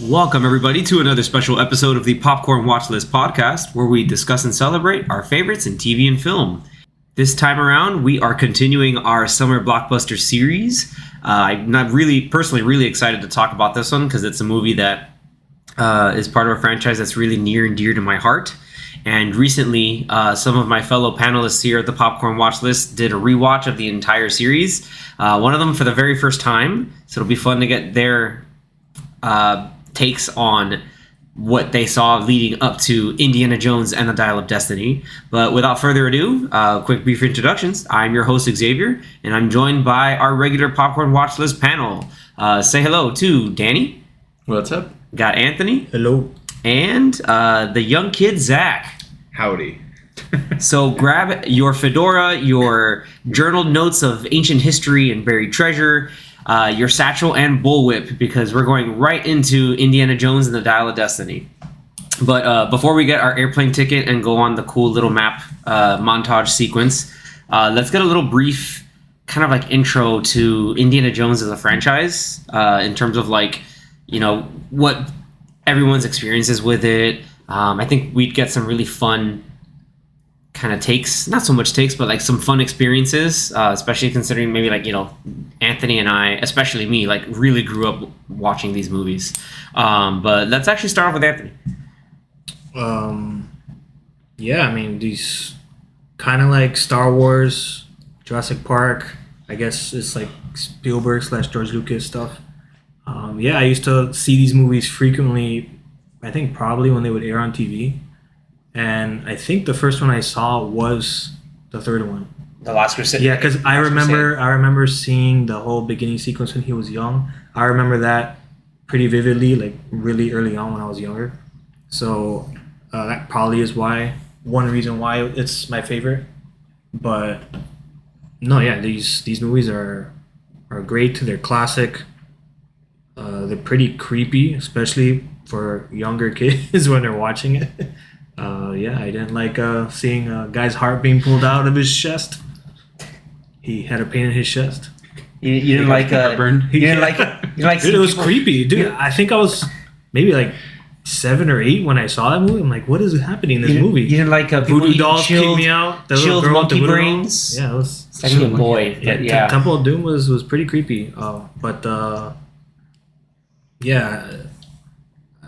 Welcome, everybody, to another special episode of the Popcorn Watchlist podcast, where we discuss and celebrate our favorites in TV and film. This time around, we are continuing our summer blockbuster series. I'm personally really excited to talk about this one because it's a movie that is part of a franchise that's really near and dear to my heart. And recently, some of my fellow panelists here at the Popcorn Watchlist did a rewatch of the entire series. One of them for the very first time, so it'll be fun to get their takes on what they saw leading up to Indiana Jones and the Dial of Destiny. But without further ado, quick brief introductions. I'm your host, Xavier, and I'm joined by our regular Popcorn Watchlist panel. Say hello to Danny. What's up? Got Anthony. Hello. And the young kid, Zach. Howdy. So grab your fedora, your journaled notes of ancient history and buried treasure, your satchel and bullwhip, because we're going right into Indiana Jones and the Dial of Destiny. But before we get our airplane ticket and go on the cool little map montage sequence, let's get a little brief kind of like intro to Indiana Jones as a franchise in terms of like, you know, what everyone's experiences with it. I think we'd get some really fun kind of takes, not so much takes, but like some fun experiences, especially considering maybe like, you know, Anthony and I, especially me, like really grew up watching these movies. But let's actually start off with Anthony. Yeah, I mean, these kind of like Star Wars, Jurassic Park, I guess it's like Spielberg / George Lucas stuff. Yeah, I used to see these movies frequently, I think probably when they would air on TV. And I think the first one I saw was the third one. The Last Crusade. Yeah, because I remember seeing the whole beginning sequence when he was young. I remember that pretty vividly, like really early on when I was younger. So that probably is one reason why it's my favorite. But no, yeah, these movies are great. They're classic. They're pretty creepy, especially for younger kids when they're watching it. Yeah, I didn't like seeing a guy's heart being pulled out of his chest. He had a pain in his chest. You didn't like burn. You didn't like Dude, it was creepy, dude. I think I was maybe like 7 or 8 when I saw that movie. I'm like, what is happening in this movie? You didn't like Voodoo dolls kicked me out. The chilled girl with the monkey voodoo brains. dolls. Yeah, it was. It's actually a boy. Yeah. Temple of Doom was pretty creepy. But yeah.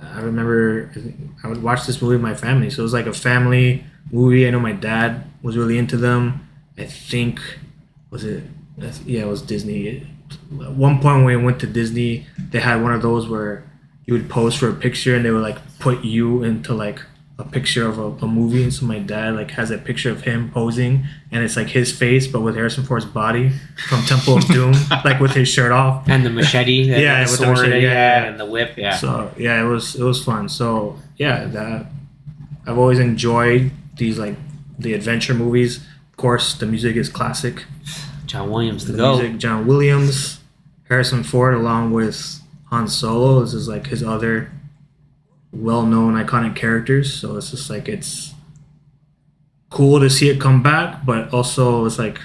I remember I would watch this movie with my family. So it was like a family movie. I know my dad was really into them. I think, it was Disney. At one point when we went to Disney, they had one of those where you would pose for a picture and they would like put you into like a picture of a movie. And so my dad like has a picture of him posing and it's like his face but with Harrison Ford's body from Temple of Doom, like with his shirt off and the machete, with the sword, machete, and the whip. So yeah, it was fun. So yeah, that I've always enjoyed these like the adventure movies. Of course, the music is classic. John Williams, John Williams, Harrison Ford, along with Han Solo. This is like his other well-known iconic characters, so it's just like it's cool to see it come back, but also it's like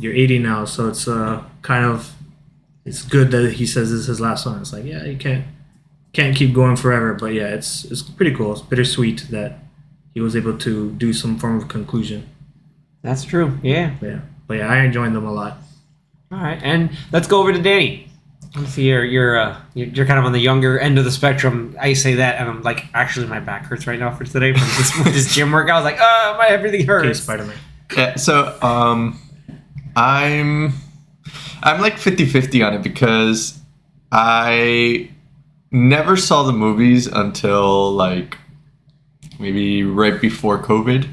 you're 80 now, so it's kind of it's good that he says this is his last one. It's like, yeah, you can't keep going forever, but yeah, it's pretty cool. It's bittersweet that he was able to do some form of conclusion. That's true. Yeah. But yeah, I enjoyed them a lot. All right, and let's go over to Danny. Let's see, you're kind of on the younger end of the spectrum. I say that, and I'm like, actually, my back hurts right now for today from this gym workout. I was like, my everything hurts. Okay, Spider-Man. Yeah, so I'm like 50-50 on it because I never saw the movies until like maybe right before COVID.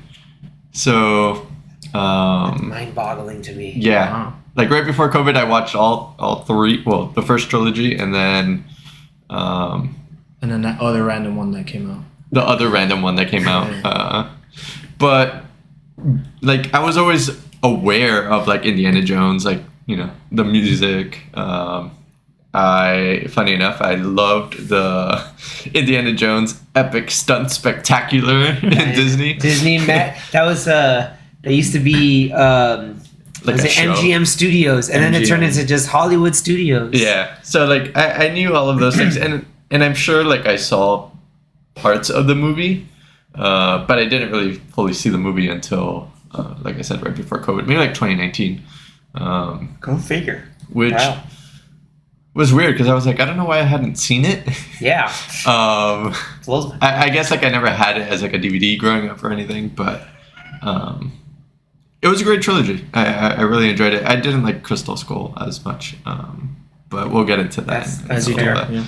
So mind-boggling to me. Yeah. Wow. Like right before COVID, I watched all three. Well, the first trilogy, and then that other random one that came out. The other random one that came out. But like I was always aware of like Indiana Jones, like, you know, the music. Funny enough, I loved the Indiana Jones epic stunt spectacular in Disney. That used to be. Like MGM Studios, and then it turned into just Hollywood Studios. Yeah, so like I knew all of those things, and and I'm sure like I saw parts of the movie, but I didn't really fully see the movie until, like I said, right before COVID, maybe like 2019. Go figure. Which Wow. was weird because I was like, I don't know why I hadn't seen it. Yeah. Blows my I guess like I never had it as like a DVD growing up or anything, but it was a great trilogy. I really enjoyed it. I didn't like Crystal Skull as much, but we'll get into that. As you do. little bit. Yeah.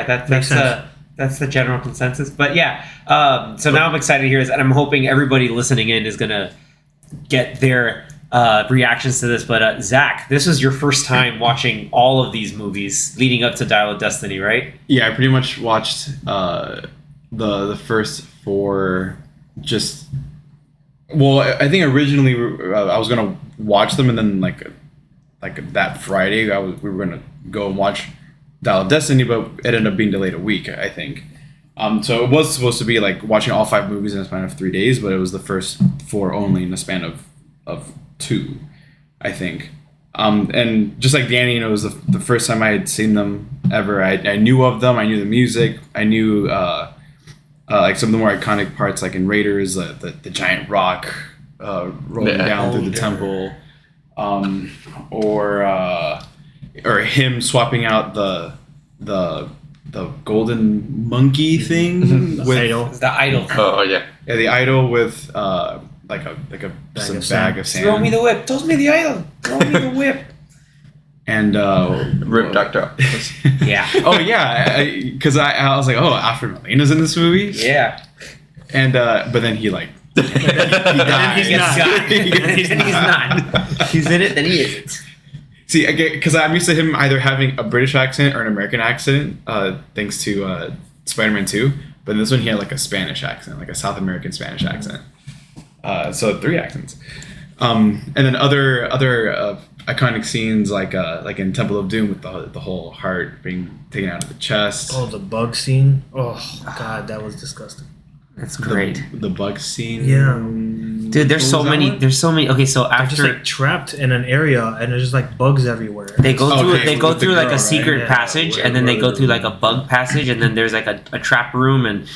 Yeah, Makes sense. that's the general consensus. But yeah, so now I'm excited to hear this, and I'm hoping everybody listening in is gonna get their reactions to this. But Zach, this was your first time watching all of these movies leading up to Dial of Destiny, right? Yeah, I pretty much watched the first four. Just well, I think originally I was gonna watch them, and then like that Friday we were gonna go and watch Dial of Destiny, but it ended up being delayed a week, I think. So it was supposed to be like watching all 5 movies in a span of 3 days, but it was the first 4 only in a span of 2, I think. And just like Danny, it was the first time I had seen them ever. I knew of them. I knew the music. I knew like some of the more iconic parts, like in Raiders, the giant rock rolling down through the temple, or him swapping out the golden monkey thing with idol. It's the idol. Oh yeah. yeah, the idol with like a bag of sand. Throw me the whip. Toss me the idol. Throw me the whip. And Rip Dr. Octopus. Yeah. oh yeah, because I was like, oh, Alfred Molina's in this movie. Yeah. And but then he like he died. He's not. Then he's not. He's in it, then he isn't. See, because I'm used to him either having a British accent or an American accent, thanks to Spider-Man 2. But in this one, he had like a Spanish accent, like a South American Spanish accent. So 3 accents. And then other iconic scenes like in Temple of Doom with the whole heart being taken out of the chest. Oh, the bug scene. Oh God, that was disgusting. That's great. The bug scene. Yeah. Dude, there's What so was that many. one? There's so many. Okay, so They're just after like trapped in an area, and there's just like bugs everywhere. they go through, Okay, they go with the through like girl, a right? secret Yeah, passage, where- and then they where- go through like a bug passage, and then there's like a trap room, and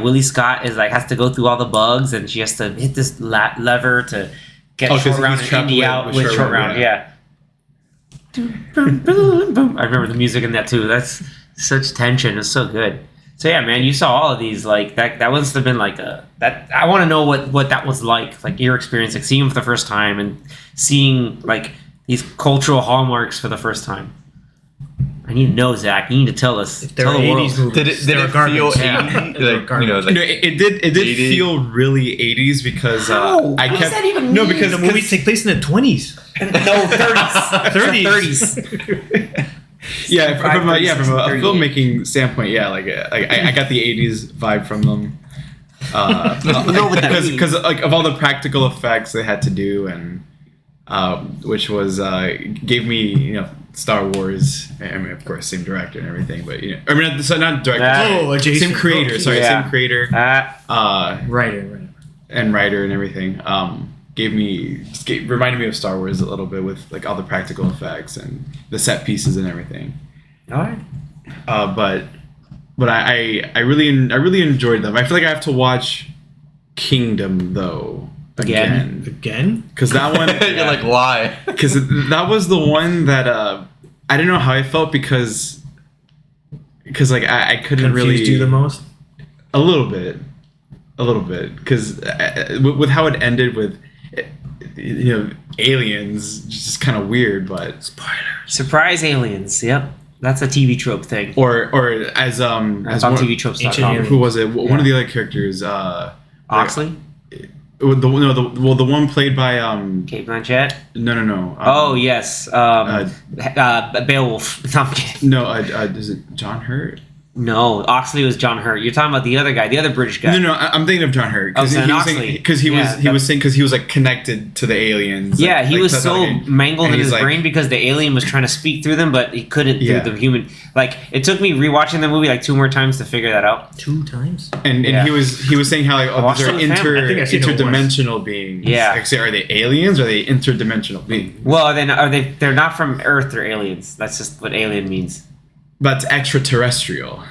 Willie Scott is like has to go through all the bugs, and she has to hit this lever to get Oh, 'cause short he's round and trapped Indy out with with short short round, round. Yeah. I remember the music in that too. That's such tension. It's so good. So yeah, man, you saw all of these. Like that must have been like that. I want to know what that was like your experience, like seeing them for the first time and seeing like these cultural hallmarks for the first time. I need to know, Zach. You need to tell us. If they're Tell the world. 80s movies, Did it they're feel garbage. 80? Yeah. Like, you know, like it did 80? feel really 80s because How? I What kept does that even no mean? because The movies take place in the 20s. No, 30s. 30s. Yeah, from a 36, filmmaking standpoint, yeah, like I got the '80s vibe from them. know what that means. Because like of all the practical effects they had to do, and which was gave me Star Wars. I mean, of course, same director and everything, but I mean, so not director, Oh, adjacent. same creator. Sorry, Yeah. same creator Right. and writer and everything. Reminded me of Star Wars a little bit with like all the practical effects and the set pieces and everything. All right. But I really enjoyed them. I feel like I have to watch Kingdom though again Again? because that one you're like, why? because that was the one that I don't know how I felt because like I couldn't Confused really you the most? a little bit because with how it ended with aliens, just kind of weird, but Surprise aliens. Yep. That's a TV trope thing. or as That's on one, TVtropes.com. Ancient who was it? One Yeah. of the other characters, Oxley? the one played by Kate Blanchett? no. Oh, yes. Beowulf. No, I'm kidding. No, is it John Hurt? No, Oxley was John Hurt. You're talking about the other guy, the other British guy. No, I'm thinking of John Hurt Oh, then Oxley. because he Yeah, was saying because he was like connected to the aliens. Yeah, like, he like, was to- so like, mangled and in he's his like- brain because the alien was trying to speak through them, but he couldn't Yeah. through the human. Like, it took me rewatching the movie like 2 more times to figure that out. 2 times? And Yeah. he was saying how like watched these are it with family. I think I've seen it interdimensional beings. Yeah. Like, say, are they aliens or are they interdimensional beings? Well, then are they? They're not from Earth. They're aliens. That's just what alien means. That's extraterrestrial.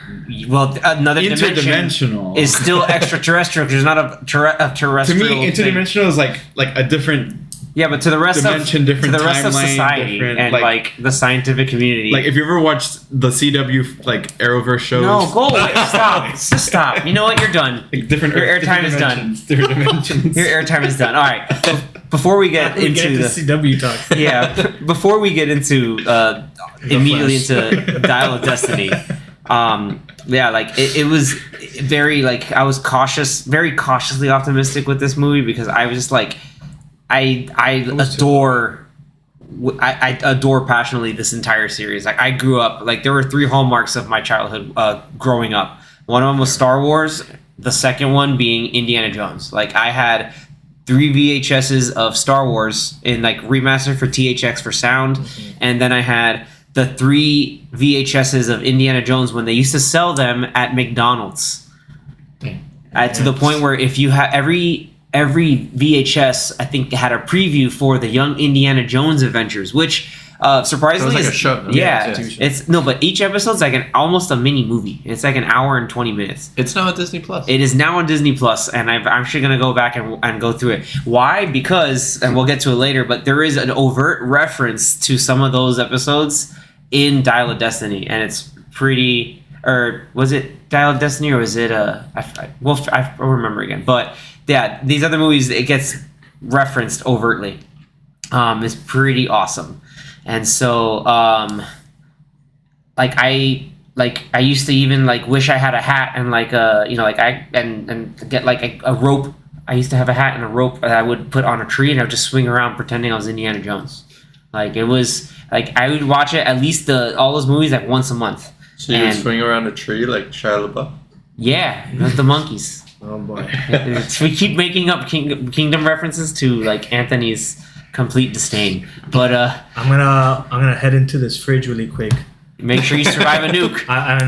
Well, another dimension Interdimensional is still extraterrestrial because there's not a To terrestrial. me, interdimensional is like a different Yeah, but to the rest dimension, of different to the rest of timeline, society different, and like the scientific community. like if you ever watched the CW like Arrowverse shows. No, go away. Stop. Just stop. You know what? You're done. Like different Your different airtime is done. dimensions, Different dimensions. Your airtime is done. All right. Before we get We into get into CW talk. yeah, before we get into immediately into Dial of Destiny, yeah, like it was very like I was very cautiously optimistic with this movie because I was just like I adore passionately this entire series. Like I grew up like there were 3 hallmarks of my childhood growing up. One of them was Star Wars. The second one being Indiana Jones. Like I had 3 VHSs of Star Wars in like remastered for THX for sound, and then I had the 3 VHSs of Indiana Jones when they used to sell them at McDonald's. To the point where if you had every VHS, I think had a preview for the Young Indiana Jones Adventures, which surprisingly It was like is a show, no? Yeah, Yeah, it's no, but each episode's like almost a mini movie. It's like an hour and 20 minutes. It's now at Disney Plus. It is now on Disney Plus, and I'm actually going to go back and go through it. Why? Because, and we'll get to it later, but there is an overt reference to some of those episodes in Dial of Destiny, and it's pretty. Or was it Dial of Destiny, or was it I'll remember again. But yeah, these other movies, it gets referenced overtly. It's pretty awesome. And so, I used to even like wish I had a hat and like and get like a rope. I used to have a hat and a rope that I would put on a tree and I would just swing around pretending I was Indiana Jones. Like it was like I would watch it at least all those movies like once a month. So you would swing around a tree like Shia LaBeouf? Yeah, the monkeys. Oh boy. We keep making up kingdom references to like Anthony's complete disdain, but I'm gonna head into this fridge really quick. Make sure you survive a nuke. I'm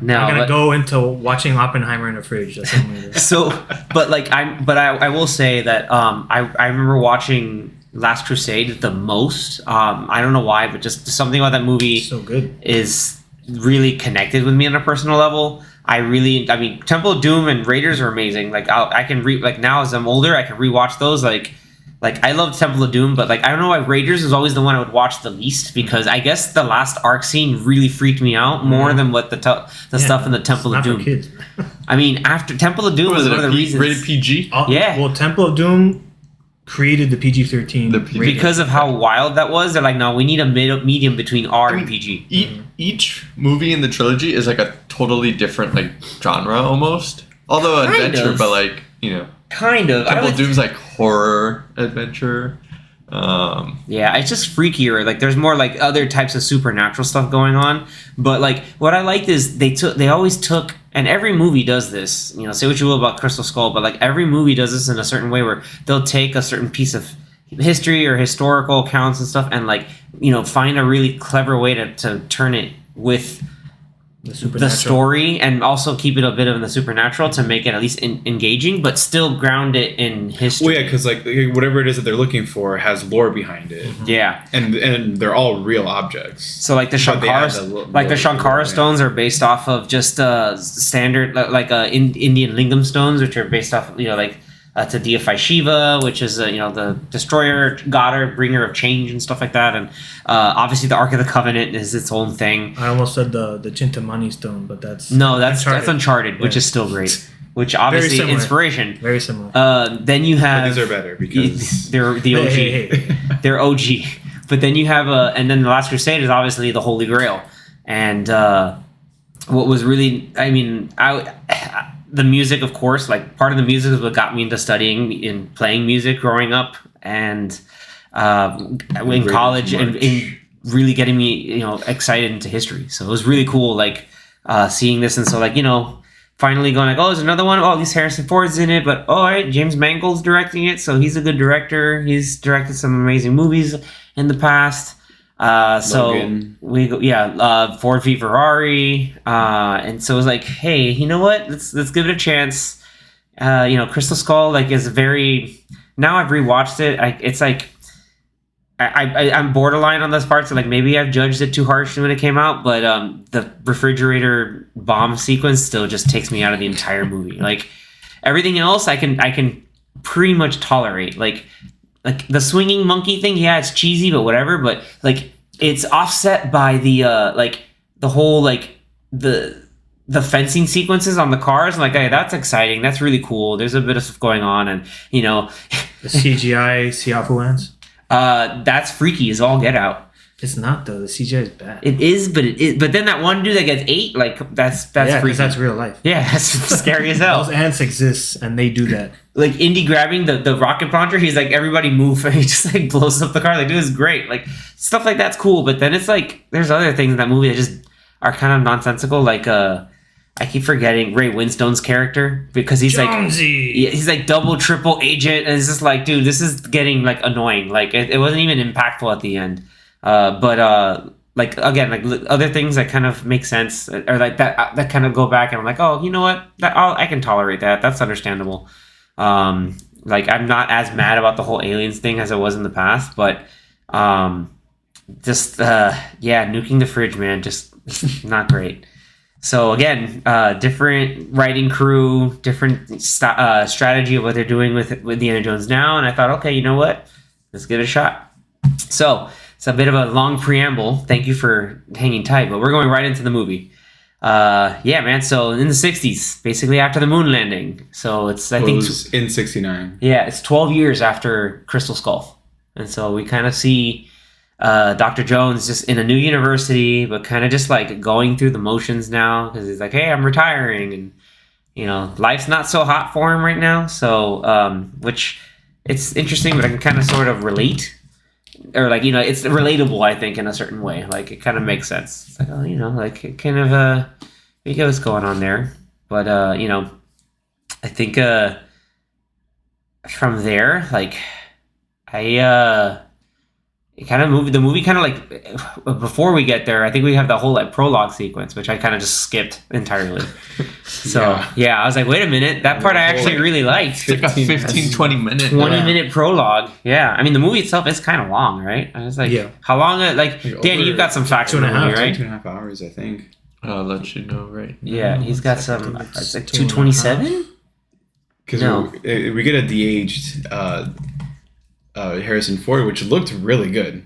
gonna go into watching Oppenheimer in the fridge. That's what I'm gonna do. So, I will say that I remember watching Last Crusade the most. I don't know why, but just something about that movie So good. is really connected with me on a personal level. I mean, Temple of Doom and Raiders are amazing. Like I can now as I'm older, I can rewatch those. Like I love Temple of Doom, but like I don't know why Raiders was always the one I would watch the least because I guess the last arc scene really freaked me out more than what the stuff in the Temple of Doom. For kids. I mean, after Temple of Doom was one of the reasons Rated PG? Yeah. Well, Temple of Doom created the PG-13 because of how wild that was. They're like, no, we need a medium between R and PG. Each movie in the trilogy is like a totally different like genre almost. Although Kind adventure, of. but like, you know. Kind of. Temple of Doom's like horror adventure. Yeah, it's just freakier. Like there's more like other types of supernatural stuff going on. But like what I liked is they always took, and every movie does this. You know, say what you will about Crystal Skull, but like every movie does this in a certain way where they'll take a certain piece of history or historical accounts and stuff, and like find a really clever way to turn it with the story and also keep it a bit of the supernatural to make it at least engaging, but still ground it in history. Well, yeah, because like whatever it is that they're looking for has lore behind it. Mm-hmm. Yeah, and they're all real objects. So like the Shankara stones are based off of just standard Indian lingam stones, which are based off to deify Shiva, which is the destroyer, god or bringer of change and stuff like that, and obviously the Ark of the Covenant is its own thing. I almost said the Chintamani stone, but that's Uncharted, which is still great. Which obviously inspiration. Very similar. Then you have these are better because they're the OG. Hey. They're OG. But then you have and then the Last Crusade is obviously the Holy Grail, and what was really the music, of course, like part of the music is what got me into studying and playing music growing up, and in college, and in really getting me, excited into history. So it was really cool, like seeing this, and so finally going like, oh, there's another one. Oh, at least Harrison Ford's in it, but all right, James Mangold's directing it, so he's a good director. He's directed some amazing movies in the past. Logan. Ford v Ferrari, and so it was like, hey, you know what? Let's give it a chance. Crystal Skull is very. Now I've rewatched it. It's like I'm borderline on those parts. So like maybe I've judged it too harshly when it came out, but the refrigerator bomb sequence still just takes me out of the entire movie. Like everything else, I can pretty much tolerate. Like the swinging monkey thing, yeah, it's cheesy, but whatever. But like it's offset by the the whole like the fencing sequences on the cars. I'm like, hey, that's exciting. That's really cool. There's a bit of stuff going on, and you know, the CGI Siafu ants. That's freaky as all get out. It's not though. The CGI is bad. It is, but it is. But then that one dude that gets ate, like that's yeah, freaky. that's real life. Yeah, that's scary as hell. Those ants exist, and they do that. Like Indy grabbing the rocket launcher, he's like, everybody move, and he just like blows up the car. Like, dude, this is great. Like stuff like that's cool. But then it's like there's other things in that movie that just are kind of nonsensical. Like I keep forgetting Ray Winstone's character because he's Jonesy. like, yeah, he's like double, triple agent, and it's just like, dude, this is getting like annoying. Like it wasn't even impactful at the end. But like again, like other things that kind of make sense or like that kind of go back, and I'm like, oh, you know what? I can tolerate that. That's understandable. Like I'm not as mad about the whole aliens thing as I was in the past, but just yeah, nuking the fridge, man, just not great. So again, different writing crew, different strategy of what they're doing with Indiana Jones now, and I thought, okay, you know what? Let's give it a shot. So it's a bit of a long preamble. Thank you for hanging tight, but we're going right into the movie. Yeah, man. So in the 60s, basically after the moon landing. So it's I think it was in 69. Yeah, it's 12 years after Crystal Skull, and so we kind of see Dr. Jones just in a new university, but kind of just like going through the motions now because he's like, hey, I'm retiring, and you know, life's not so hot for him right now. So, which it's interesting, but I can kind of sort of relate, or like, you know, it's relatable, I think, in a certain way. Like it kind of makes sense. It's like, oh, you know, like it kind of you get what's going on there, but you know, I think from there, like it kind of moved. The movie kind of like before we get there, I think we have the whole like prologue sequence, which I kind of just skipped entirely. So yeah, I was like, wait a minute, that part I actually really liked. It's like a 15, 20 minute. 20-minute prologue. Yeah, I mean the movie itself is kind of long, right? I was like, yeah. How long? Like Danny, you've got some facts on the movie, right? 2.5 hours, I think. I'll let you know right now. Yeah, he's got some. It's like 227. Because No. we get a de-aged Harrison Ford, which looked really good.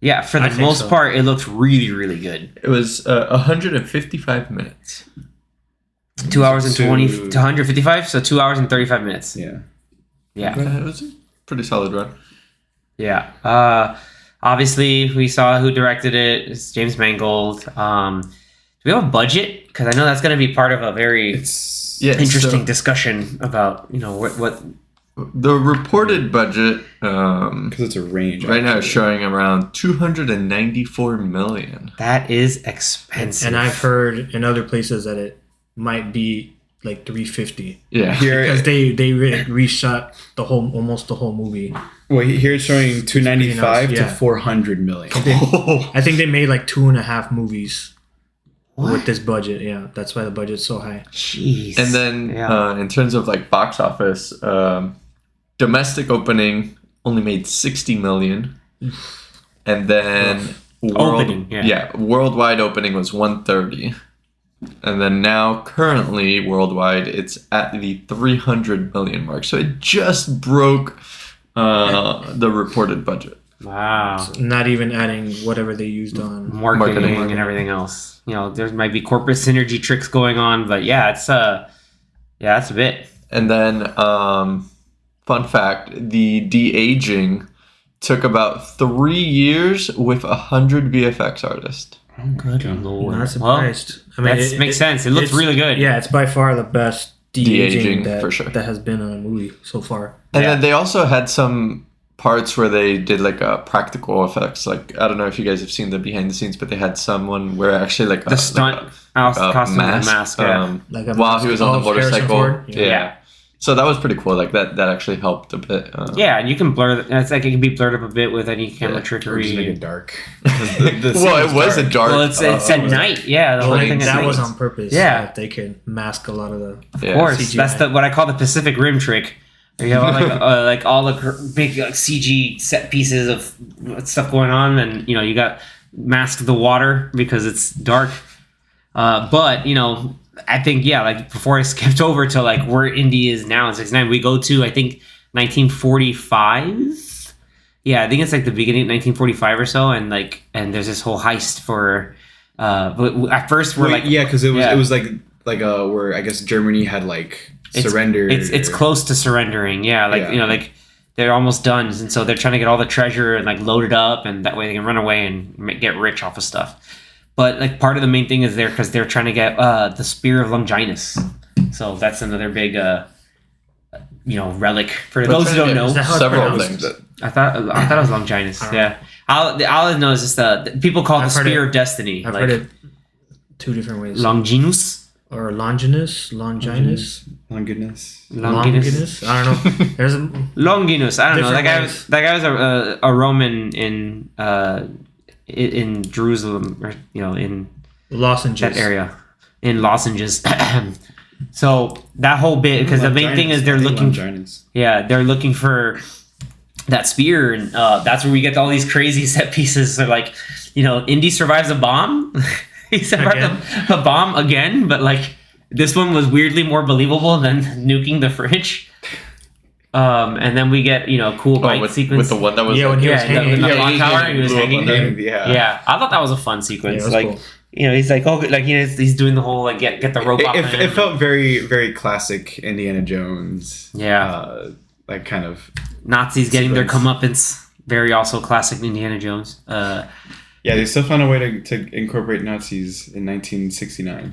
Yeah, for the I think most so. part, it looked really, really good. It was 155 minutes. 2 hours and 20 to Two- 155, so 2 hours and 35 minutes. Yeah. Yeah. It was a pretty solid run. Yeah. Obviously, we saw who directed it. It's James Mangold. Do we have a budget? Because I know that's going to be part of a very It's Yeah, interesting so discussion about, you know, what the reported budget because it's a range. right now is actually. showing around 294 million. that is expensive. And I've heard in other places that it might be like 350 Yeah. Here, because they reshot almost the whole movie. well, here it's showing 295 Yeah. to 400 million. I think they made like 2.5 movies What? with this budget. Yeah, that's why the budget's so high. Jeez. And then Yeah. in terms of like box office, domestic opening only made 60 million. And then Opening, yeah. worldwide opening was 130. And then now currently worldwide it's at the 300 million mark. So it just broke the reported budget. Wow. Not even adding whatever they used on. Marketing Marketing. and everything else. You know, there might be corporate synergy tricks going on, but yeah, it's that's a bit. And then fun fact, the de-aging took about 3 years with 100 VFX artists. Good lord. Not surprised. That makes sense. It looks it's- really good. Yeah, it's by far the best De-aging, de-aging that, for sure. that has been on a movie so far. And Yeah. then they also had some parts where they did like practical effects. Like I don't know if you guys have seen the behind the scenes, but they had someone where actually like The stunt costume and mask. Yeah. Like a while he was on the of Harrison motorcycle. Ford? Yeah. Yeah. So that was pretty cool. Like that actually helped a bit. Yeah, and you can blur. It's like it can be blurred up a bit with any camera Yeah, Or just make trickery. it dark. The scene Well, it was a dark. Well, it's at night. Yeah, the whole Planes. thing is That night. was on purpose. Yeah. so that they could mask a lot of the. Of course, CGI. that's what I call the Pacific Rim trick. You have like all the big like, CG set pieces of stuff going on, and you got Mask the Water because it's dark. But I think like before I skipped over to like where Indy is now in '69, we go to I think 1945. Yeah, I think it's like the beginning of 1945 or so, and there's this whole heist for. But at first we're because it was like where I guess Germany had like surrendered. It's close to surrendering. Yeah, like they're almost done, and so they're trying to get all the treasure and like load it up, and that way they can run away and get rich off of stuff. But like part of the main thing is there because they're trying to get the Spear of Longinus, so that's another big relic for those who don't know. Several things. I thought it was Longinus. Yeah, all I know is just the people call it the Spear of Destiny. I've heard it two different ways. Longinus or Longinus. Longinus. I don't know. There's Longinus. I don't know. Ways. That guy was a Roman in Jerusalem, or in lozenges. That area in lozenges. So that whole bit, because the main thing is they're looking for that spear, and that's where we get all these crazy set pieces. So like, Indy survives a bomb. He survived a bomb again, but like this one was weirdly more believable than nuking the fridge. And then we get cool bike sequence with the one that was when he was hanging. The clock tower. He was hanging. Yeah, I thought that was a fun sequence. Yeah, cool. He's like, he's doing the whole like get the rope off. It felt very, very classic Indiana Jones. Yeah, like kind of Nazis getting their comeuppance. Very also classic Indiana Jones. Yeah, they still found a way to incorporate Nazis in 1969.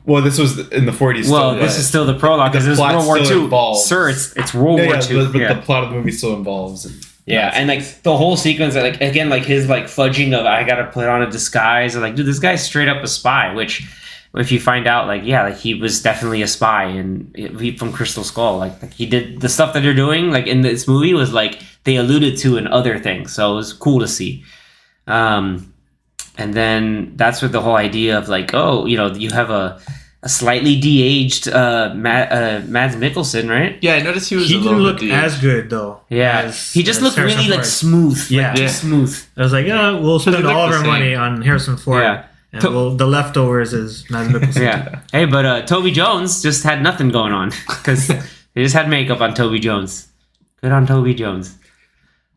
Well, this was in the 40s. Well, this is still the prologue because this is World War II. Involves. Sir, it's World War II. But the plot of the movie still involves. And like the whole sequence, like again, like his like fudging of I gotta put on a disguise, and like, dude, this guy's straight up a spy. Which, if you find out, like he was definitely a spy, and from Crystal Skull, like he did the stuff that they're doing, like in this movie, was like they alluded to in other things, so it was cool to see. And then that's where the whole idea of like, you have a slightly de-aged Mads Mikkelsen, right? Yeah, I noticed he didn't look as good though. Yeah, he just looked really like smooth. Yeah, just smooth. I was like, we'll spend all of our money on Harrison Ford. Yeah. And the leftovers is Mads Mikkelsen. Yeah. Hey, but Toby Jones just had nothing going on because they just had makeup on Toby Jones. Good on Toby Jones.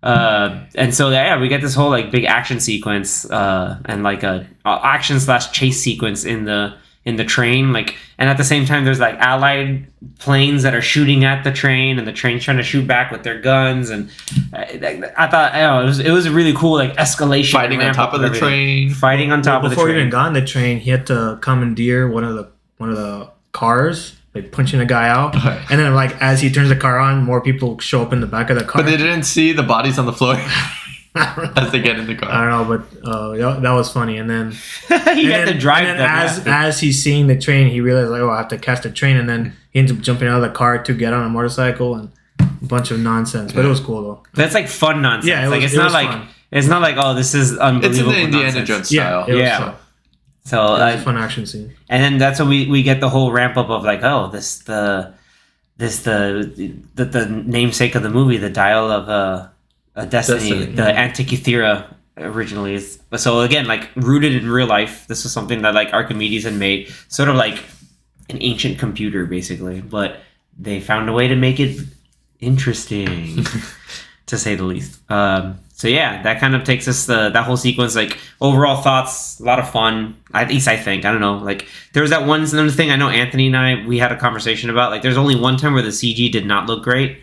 And so we get this whole like big action sequence and like a action / chase sequence in the train, like, and at the same time there's like allied planes that are shooting at the train, and the train's trying to shoot back with their guns, and I thought it was a really cool like escalation, fighting on top of the train. Fighting on top of the train. Before he even got on the train, he had to commandeer one of the cars, like punching a guy out, and then like as he turns the car on, more people show up in the back of the car. But they didn't see the bodies on the floor as they get in the car. I don't know, but that was funny. And then he had to drive them. As he's seeing the train, he realized like, I have to catch the train, and then he ends up jumping out of the car to get on a motorcycle, and a bunch of nonsense. But it was cool though. That's like fun nonsense. Yeah, it's not like fun. It's not like this is unbelievable. It's in the Indiana nonsense. Jones style. Yeah, it was fun. So it was a fun action scene. And then that's when we get the whole ramp up of like, the namesake of the movie, the Dial of Destiny, the Antikythera originally is. So again, like rooted in real life, this was something that like Archimedes had made, sort of like an ancient computer basically, but they found a way to make it interesting, to say the least. So yeah, that kind of takes us that whole sequence. Like overall thoughts, a lot of fun. At least I think. I don't know. Like there was that another thing. I know Anthony and we had a conversation about. Like there's only one time where the CG did not look great.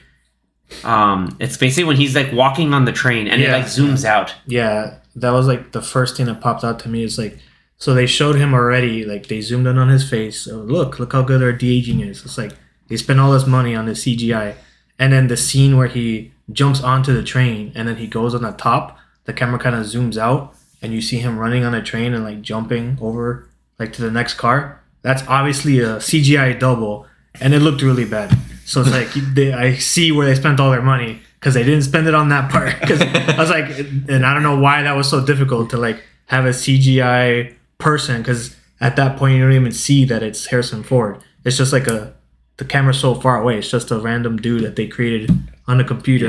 It's basically when he's like walking on the train and it like zooms out. Yeah, that was like the first thing that popped out to me. Is like, so they showed him already. Like they zoomed in on his face. Oh, look how good our de-aging is. It's like they spent all this money on the CGI, and then the scene where he jumps onto the train and then he goes on the top, the camera kind of zooms out and you see him running on the train and like jumping over like to the next car. That's obviously a CGI double, and it looked really bad. So it's like I see where they spent all their money because they didn't spend it on that part. Because I was like, and I don't know why that was so difficult to like have a CGI person, because at that point you don't even see that it's Harrison Ford. It's just like a the camera's so far away. It's just a random dude that they created on the computer.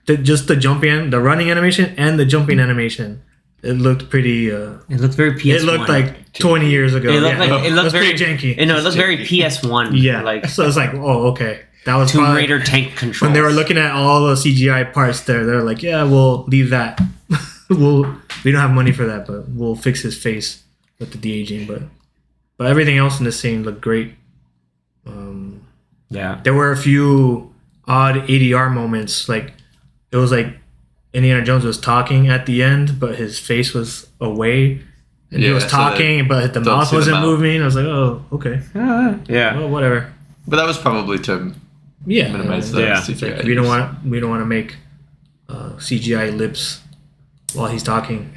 Yeah. Just the jumping, the running animation and the jumping animation. It looked pretty. It looked very PS1. It looked like 20 years ago. It looked like it looked was very pretty janky. You know, it looked very PS1. Yeah, like so it's like, oh, okay, that was Tomb probably- Raider tank controls. When they were looking at all the CGI parts there, they're like, yeah, we'll leave that. we don't have money for that, but we'll fix his face with the de-aging. But everything else in this scene looked great. Yeah. There were a few odd ADR moments, like it was like Indiana Jones was talking at the end, but his face was away, and he Yeah, was so talking, but the don't mouth see the wasn't mouth. moving. I was like, oh, okay, Yeah. well, whatever. But that was probably to Yeah, minimize the Yeah. It's CGI. like, we don't want to make CGI lips while he's talking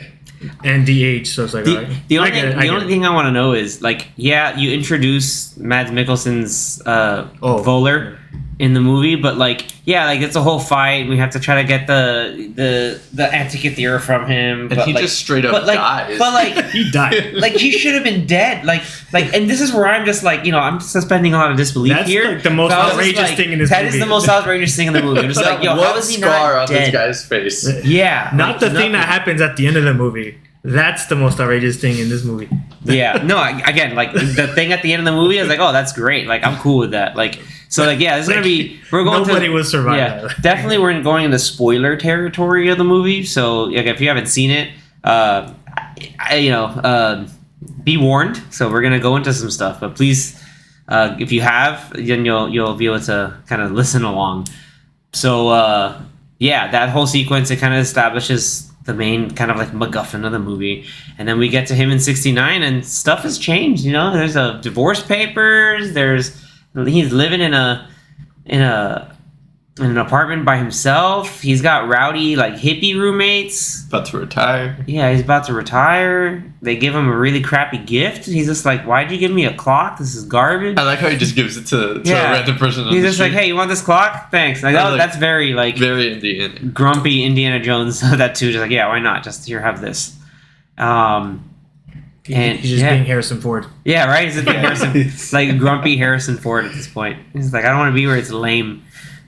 and DH. So it's like, all right. The I only get thing, it, I the get only it. thing I want to know is like, yeah, you introduce Mads Mikkelsen's Voller in the movie, but like, yeah, like it's a whole fight. We have to try to get the Antikythera from him, And he just straight up dies. But like, He died. like he should have been dead. Like, and this is where I'm just like, you know, I'm suspending a lot of disbelief That's here. like the most But I was just outrageous like, thing in this that movie. is the most outrageous thing in the movie. I'm just like, yo, how one is he scar not on dead? this guy's face. Yeah, Not like, the thing nothing. that happens at the end of the movie. That's the most outrageous thing in this movie. Yeah, no, again, like the thing at the end of the movie, I was like, oh, that's great. Like, I'm cool with that. Like, so, like, yeah, this is gonna be. We're going Nobody to. will survive Yeah, that. definitely, we're going into spoiler territory of the movie. So, like, if you haven't seen it, be warned. So, we're gonna go into some stuff, but please, if you have, then you'll be able to kind of listen along. So, yeah, that whole sequence, it kind of establishes the main kind of like MacGuffin of the movie, and then we get to him in '69, and stuff has changed. You know, there's a divorce papers. He's living in an apartment by himself. He's got rowdy like hippie roommates. About to retire. Yeah, he's about to retire. They give him a really crappy gift. He's just like, "Why'd you give me a clock? This is garbage." I like how he just gives it to a random person on He's the just like, street. "Hey, you want this clock? Thanks." Like, I oh, like- that's very like Very Indian. grumpy Indiana Jones. That too, just like, yeah, why not? Just here, have this. And He's just being Harrison Ford. yeah, right. He's just being Harrison, like grumpy Harrison Ford at this point. He's like, I don't want to be where it's lame,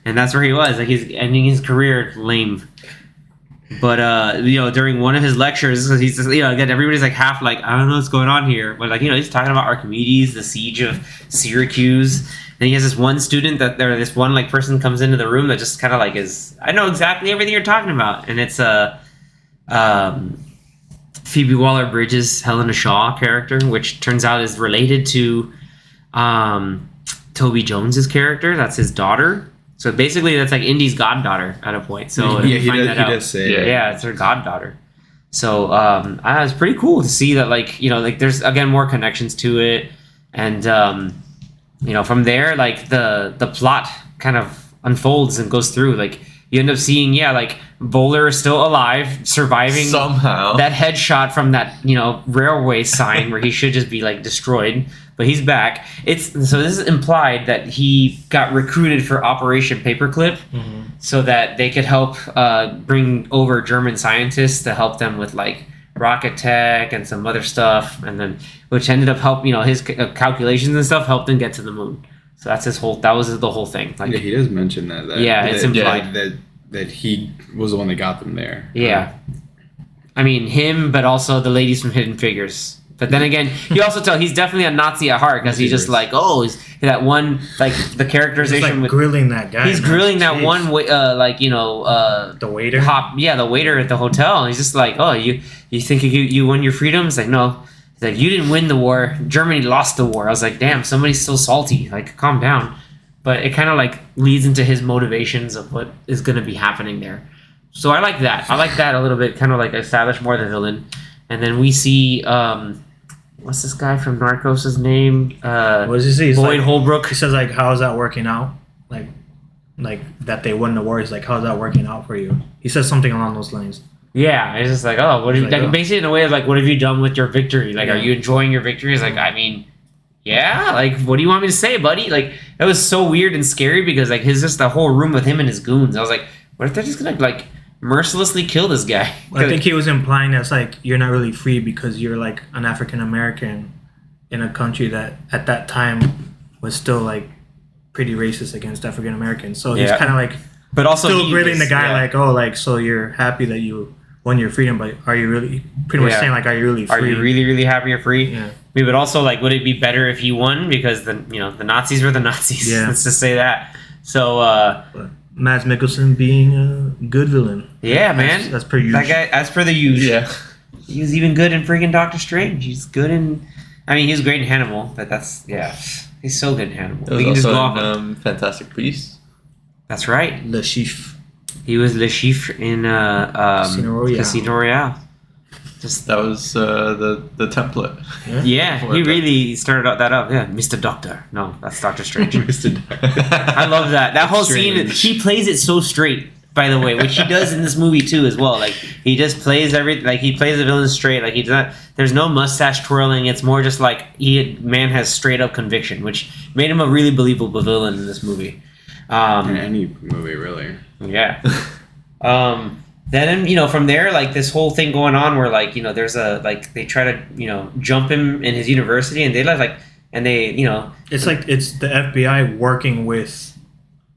and that's where he was. Like he's ending his career lame. But during one of his lectures, because he's just, again, everybody's like half like, I don't know what's going on here, but like he's talking about Archimedes, the siege of Syracuse, and he has this one student this one like person comes into the room that just kind of like is, I know exactly everything you're talking about, and it's Phoebe Waller-Bridge's Helena Shaw character, which turns out is related to Toby Jones's character. That's his daughter. So basically, that's like Indy's goddaughter at a point. So yeah, he find that out. does say. Yeah. Yeah, it's her goddaughter. So it's pretty cool to see that, like, there's again more connections to it, and from there, like the plot kind of unfolds and goes through. Like you end up seeing, like Bowler is still alive, surviving Somehow. that headshot from that railway sign where he should just be like destroyed, but he's back. So this is implied that he got recruited for Operation Paperclip, so that they could help bring over German scientists to help them with like rocket tech and some other stuff, and then which ended up helping his calculations and stuff helped him get to the moon. So that's that was the whole thing. Like Yeah, he does mention that. It's implied. That he was the one that got them there. Yeah. I mean, him, but also the ladies from Hidden Figures. But then again, you also tell he's definitely a Nazi at heart because he's just like, he's that one, like the He's characterization like with. grilling that guy. He's man. grilling that Jeez. one, The waiter. the waiter at the hotel. He's just like, you think you won your freedom? It's like, no. He's like, you didn't win the war. Germany lost the war. I was like, damn, somebody's still salty. Like, calm down. But it kind of like leads into his motivations of what is going to be happening there. So I like that. I like that a little bit, kind of like establish more the villain. And then we see, what's this guy from Narcos' name? What does he say? He's Boyd like, Holbrook. He says like, "How's that working out?" Like that they won the war. He's like, "How's that working out for you?" He says something along those lines. Yeah, it's just like, what have you, Like, like, basically in a way of like, what have you done with your victory? Like, are you enjoying your victory? It's like, I mean, yeah, like, what do you want me to say, buddy? Like, that was so weird and scary because like his just the whole room with him and his goons. I was like, what if they're just gonna like mercilessly kill this guy? I think he was implying that's like you're not really free because you're like an African American in a country that at that time was still like pretty racist against African Americans. So he's Yeah. kind of like But also still he grilling the was- guy yeah. like, oh, like, so you're happy that you won your freedom, but are you really pretty much Yeah. saying like, are you really free? Are you really, really happy you're free? Yeah. We would also like, would it be better if you won? Because the Nazis were the Nazis. Yeah. Let's just say that. So But Mads Mikkelsen being a good villain. yeah, man, That's pretty that guy. As per the usual, Yeah. he was even good in freaking Doctor Strange. He's good in. I mean, he was great in Hannibal, but he's so good in Hannibal. It We can was just go also off. in Fantastic Beasts. That's right. Le Chiffre. He was Le Chiffre in Casino Royale. Just That was the template. yeah, For he that. really started that up. Yeah, Mr. Doctor. No, that's Doctor Strange. Mr. I love that. That whole scene. Strange. He plays it so straight. By the way, which he does in this movie too, as well. Like he just plays he plays the villain straight. Like he's not. There's no mustache twirling. It's more just like man has straight up conviction, which made him a really believable villain in this movie. In any movie, really. Yeah. Then from there, like this whole thing going on where like there's a like they try to jump him in his university and they It's like it's the FBI working with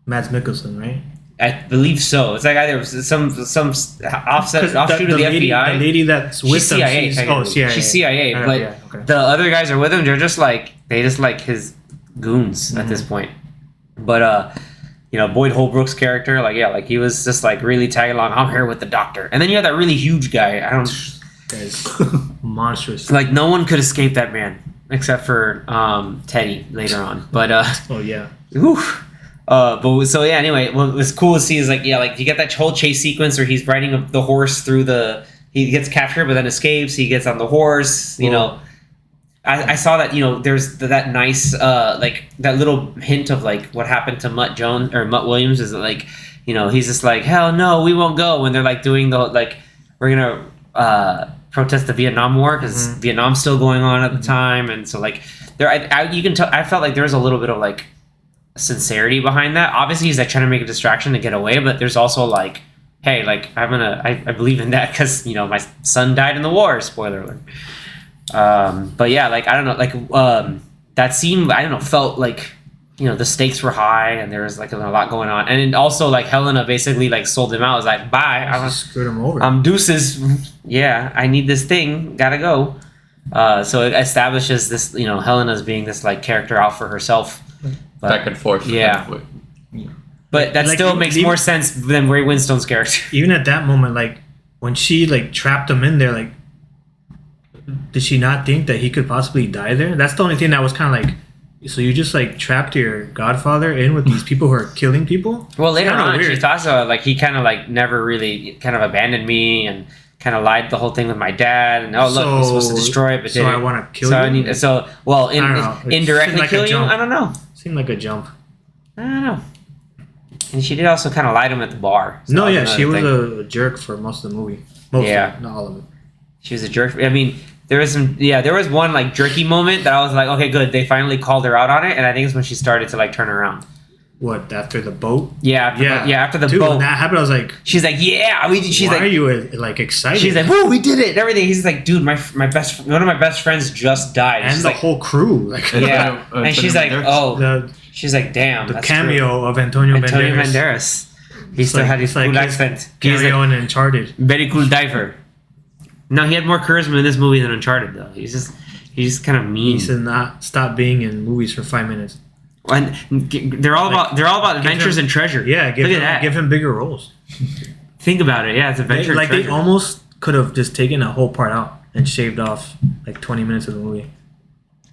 Mads Mikkelsen, right? I believe so. It's like either some offshoot of the lady, FBI. The lady that's with She's them, CIA. technically. CIA. She's CIA, but yeah, okay. the other guys are with him. They're just like his goons at this point. But Boyd Holbrook's character, he was just like really tagging along. I'm here with the doctor, and then you have that really huge guy. Guy's monstrous. Like no one could escape that man except for Teddy later on. But Oh yeah. oof. But so yeah. Anyway, what was cool to see is like you get that whole chase sequence where he's riding the horse through he gets captured but then escapes. He gets on the horse. I saw that there's that nice that little hint of like what happened to Mutt Williams is that like he's just like hell no we won't go when they're like doing the like we're gonna protest the Vietnam War because Vietnam's still going on at the time and so like there you can tell I felt like there was a little bit of like sincerity behind that. Obviously he's like trying to make a distraction to get away, but there's also like hey like I believe in that because my son died in the war, spoiler alert. But yeah, like I don't know, like that scene I don't know felt like the stakes were high and there was like a lot going on, and then also like Helena basically like sold him out. I was like bye, Just screwed him over. deuces. Yeah, I need this thing, gotta go. So it establishes this Helena's being this like character out for herself. But, Back and forth. Yeah. But that Like, still makes even- more sense than Ray Winstone's character. Even at that moment, like when she like trapped him in there, like did she not think that he could possibly die there? That's the only thing that was kind of like. So you just like trapped your godfather in with these people who are killing people? Well, later Kinda on, she weird. talks about like he kind of like never really kind of abandoned me and kind of lied the whole thing with my dad. And oh look, we're supposed to destroy it, but so didn't. I want to kill So you. I need so well I don't know. It indirectly seemed like a kill you. jump. I don't know. Seemed like a jump. I don't know. And she did also kind of lie to him at the bar. So No, that yeah, another she was thing. a jerk for most of the movie. Most Yeah. of it, not all of it. She was a jerk. I mean, there was one like jerky moment that I was like, okay, good. They finally called her out on it, and I think it's when she started to like turn around. What, after the boat? Yeah, after the Dude, boat. when that happened, I was like, She's like, yeah, she's why like, are you like excited? she's like, whoa, we did it and everything. He's like, dude, one of my best friends just died. and She's the like, whole crew. Like, yeah, and she's like, oh, the she's like, damn, the that's cameo true. of Antonio Antonio Banderas. Banderas. He It's still like- had his it's like cool his accent. He's Cameo like, in Uncharted. very cool diver. No, he had more charisma in this movie than Uncharted, though. He's just kind of mean. He said not stop being in movies for 5 minutes. And they're all about adventures him- and treasure. Yeah, Look at that. give him bigger roles. Think about it. Yeah, it's adventure. They, and they treasure. almost could have just taken a whole part out and shaved off like 20 minutes of the movie.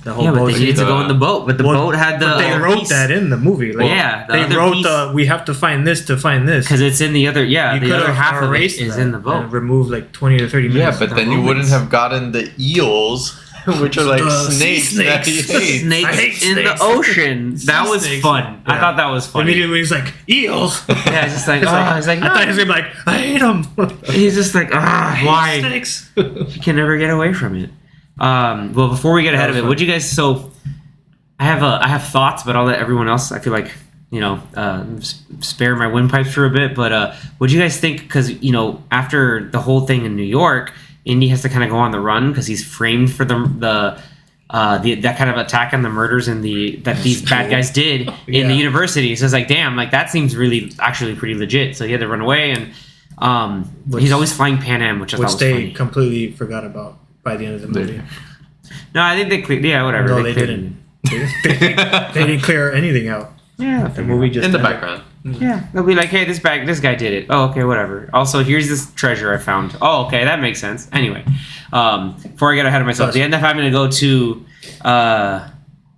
The whole Yeah, but boat they needed to go in the boat. But the boat had the. But they other wrote piece. that in the movie. Like, Yeah, the they other wrote piece- we have to find this to find this. Because it's in the other. Yeah, You the could other have half of it erased is that in the boat. and removed like 20 to 30 Yeah, minutes. but of then you moments. wouldn't have gotten the eels, which are like The sea snakes that he snakes. hates. Snakes I hate in snakes. the ocean. That was snakes. fun. I Yeah. thought that was funny. Immediately he's like, eels. Yeah, it's just like, It's oh, he's like, I thought he no. was gonna be like, I hate them. He's just like, why? Snakes. You can never get away from it. Well, before we get ahead of it, would you guys? So, I have thoughts, but I'll let everyone else. I feel like spare my windpipes for a bit. But what do you guys think? Because after the whole thing in New York, Indy has to kind of go on the run because he's framed for the that kind of attack and the murders and that these bad guys did in the university. So it's like, damn, like that seems actually pretty legit. So he had to run away, and he's always flying Pan Am, which they funny. Completely forgot about by the end of the movie. No, I think they cleared. Yeah, whatever. No, they didn't. They didn't clear anything out. Yeah, the movie just in the background. Yeah, they'll be like, hey, this guy did it. Oh, okay, whatever. Also, here's this treasure I found. Oh, okay, that makes sense. Anyway, before I get ahead of myself, they end up having to go to,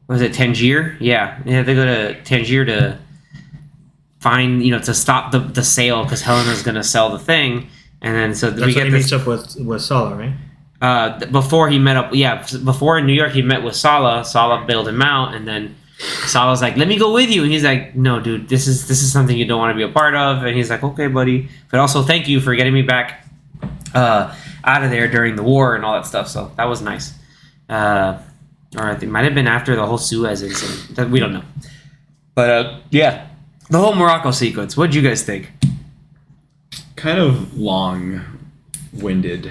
was it Tangier? Yeah, they go to Tangier to find, to stop the sale because Helena's going to sell the thing. And then so we get meets up with Sala, right? Before he met up, before in New York he met with Sala. Sala bailed him out, and then Sala's like, let me go with you, and he's like, no, dude, this is something you don't want to be a part of. And he's like, okay, buddy, but also thank you for getting me back out of there during the war and all that stuff. So that was nice. Or I think it might have been after the whole Suez incident. That we don't know. But yeah, the whole Morocco sequence. What did you guys think? Kind of long-winded.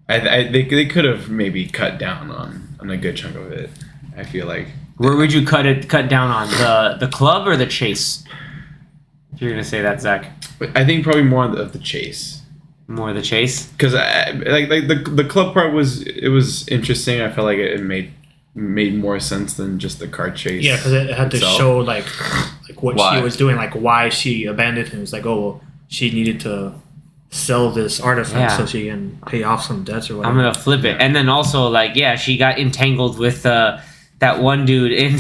They could have maybe cut down on a good chunk of it. I feel like. Where would you cut down on the club or the chase? If you're gonna say that, Zach. I think probably more of the chase. More of the chase. Because like the club part was interesting. I felt like it made more sense than just the car chase. Yeah, because it had itself. To show like what she was doing, like why she abandoned him. It's like, oh, well, she needed to sell this artifact so she can pay off some debts or whatever. I'm gonna flip it, and then also like she got entangled with that one dude in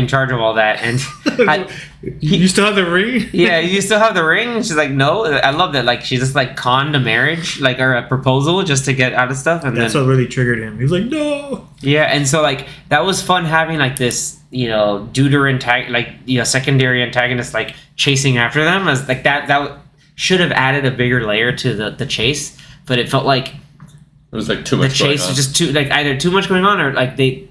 charge of all that, and you still have the ring. Yeah, you still have the ring. And she's like, no. I love that. Like she just like conned a marriage, like or a proposal, just to get out of stuff, and that's what really triggered him. He was like, no. Yeah, and so like that was fun having like this, secondary antagonist like chasing after them as like that should have added a bigger layer to the chase, but it felt like it was like too much. The chase was just either too much going on or like they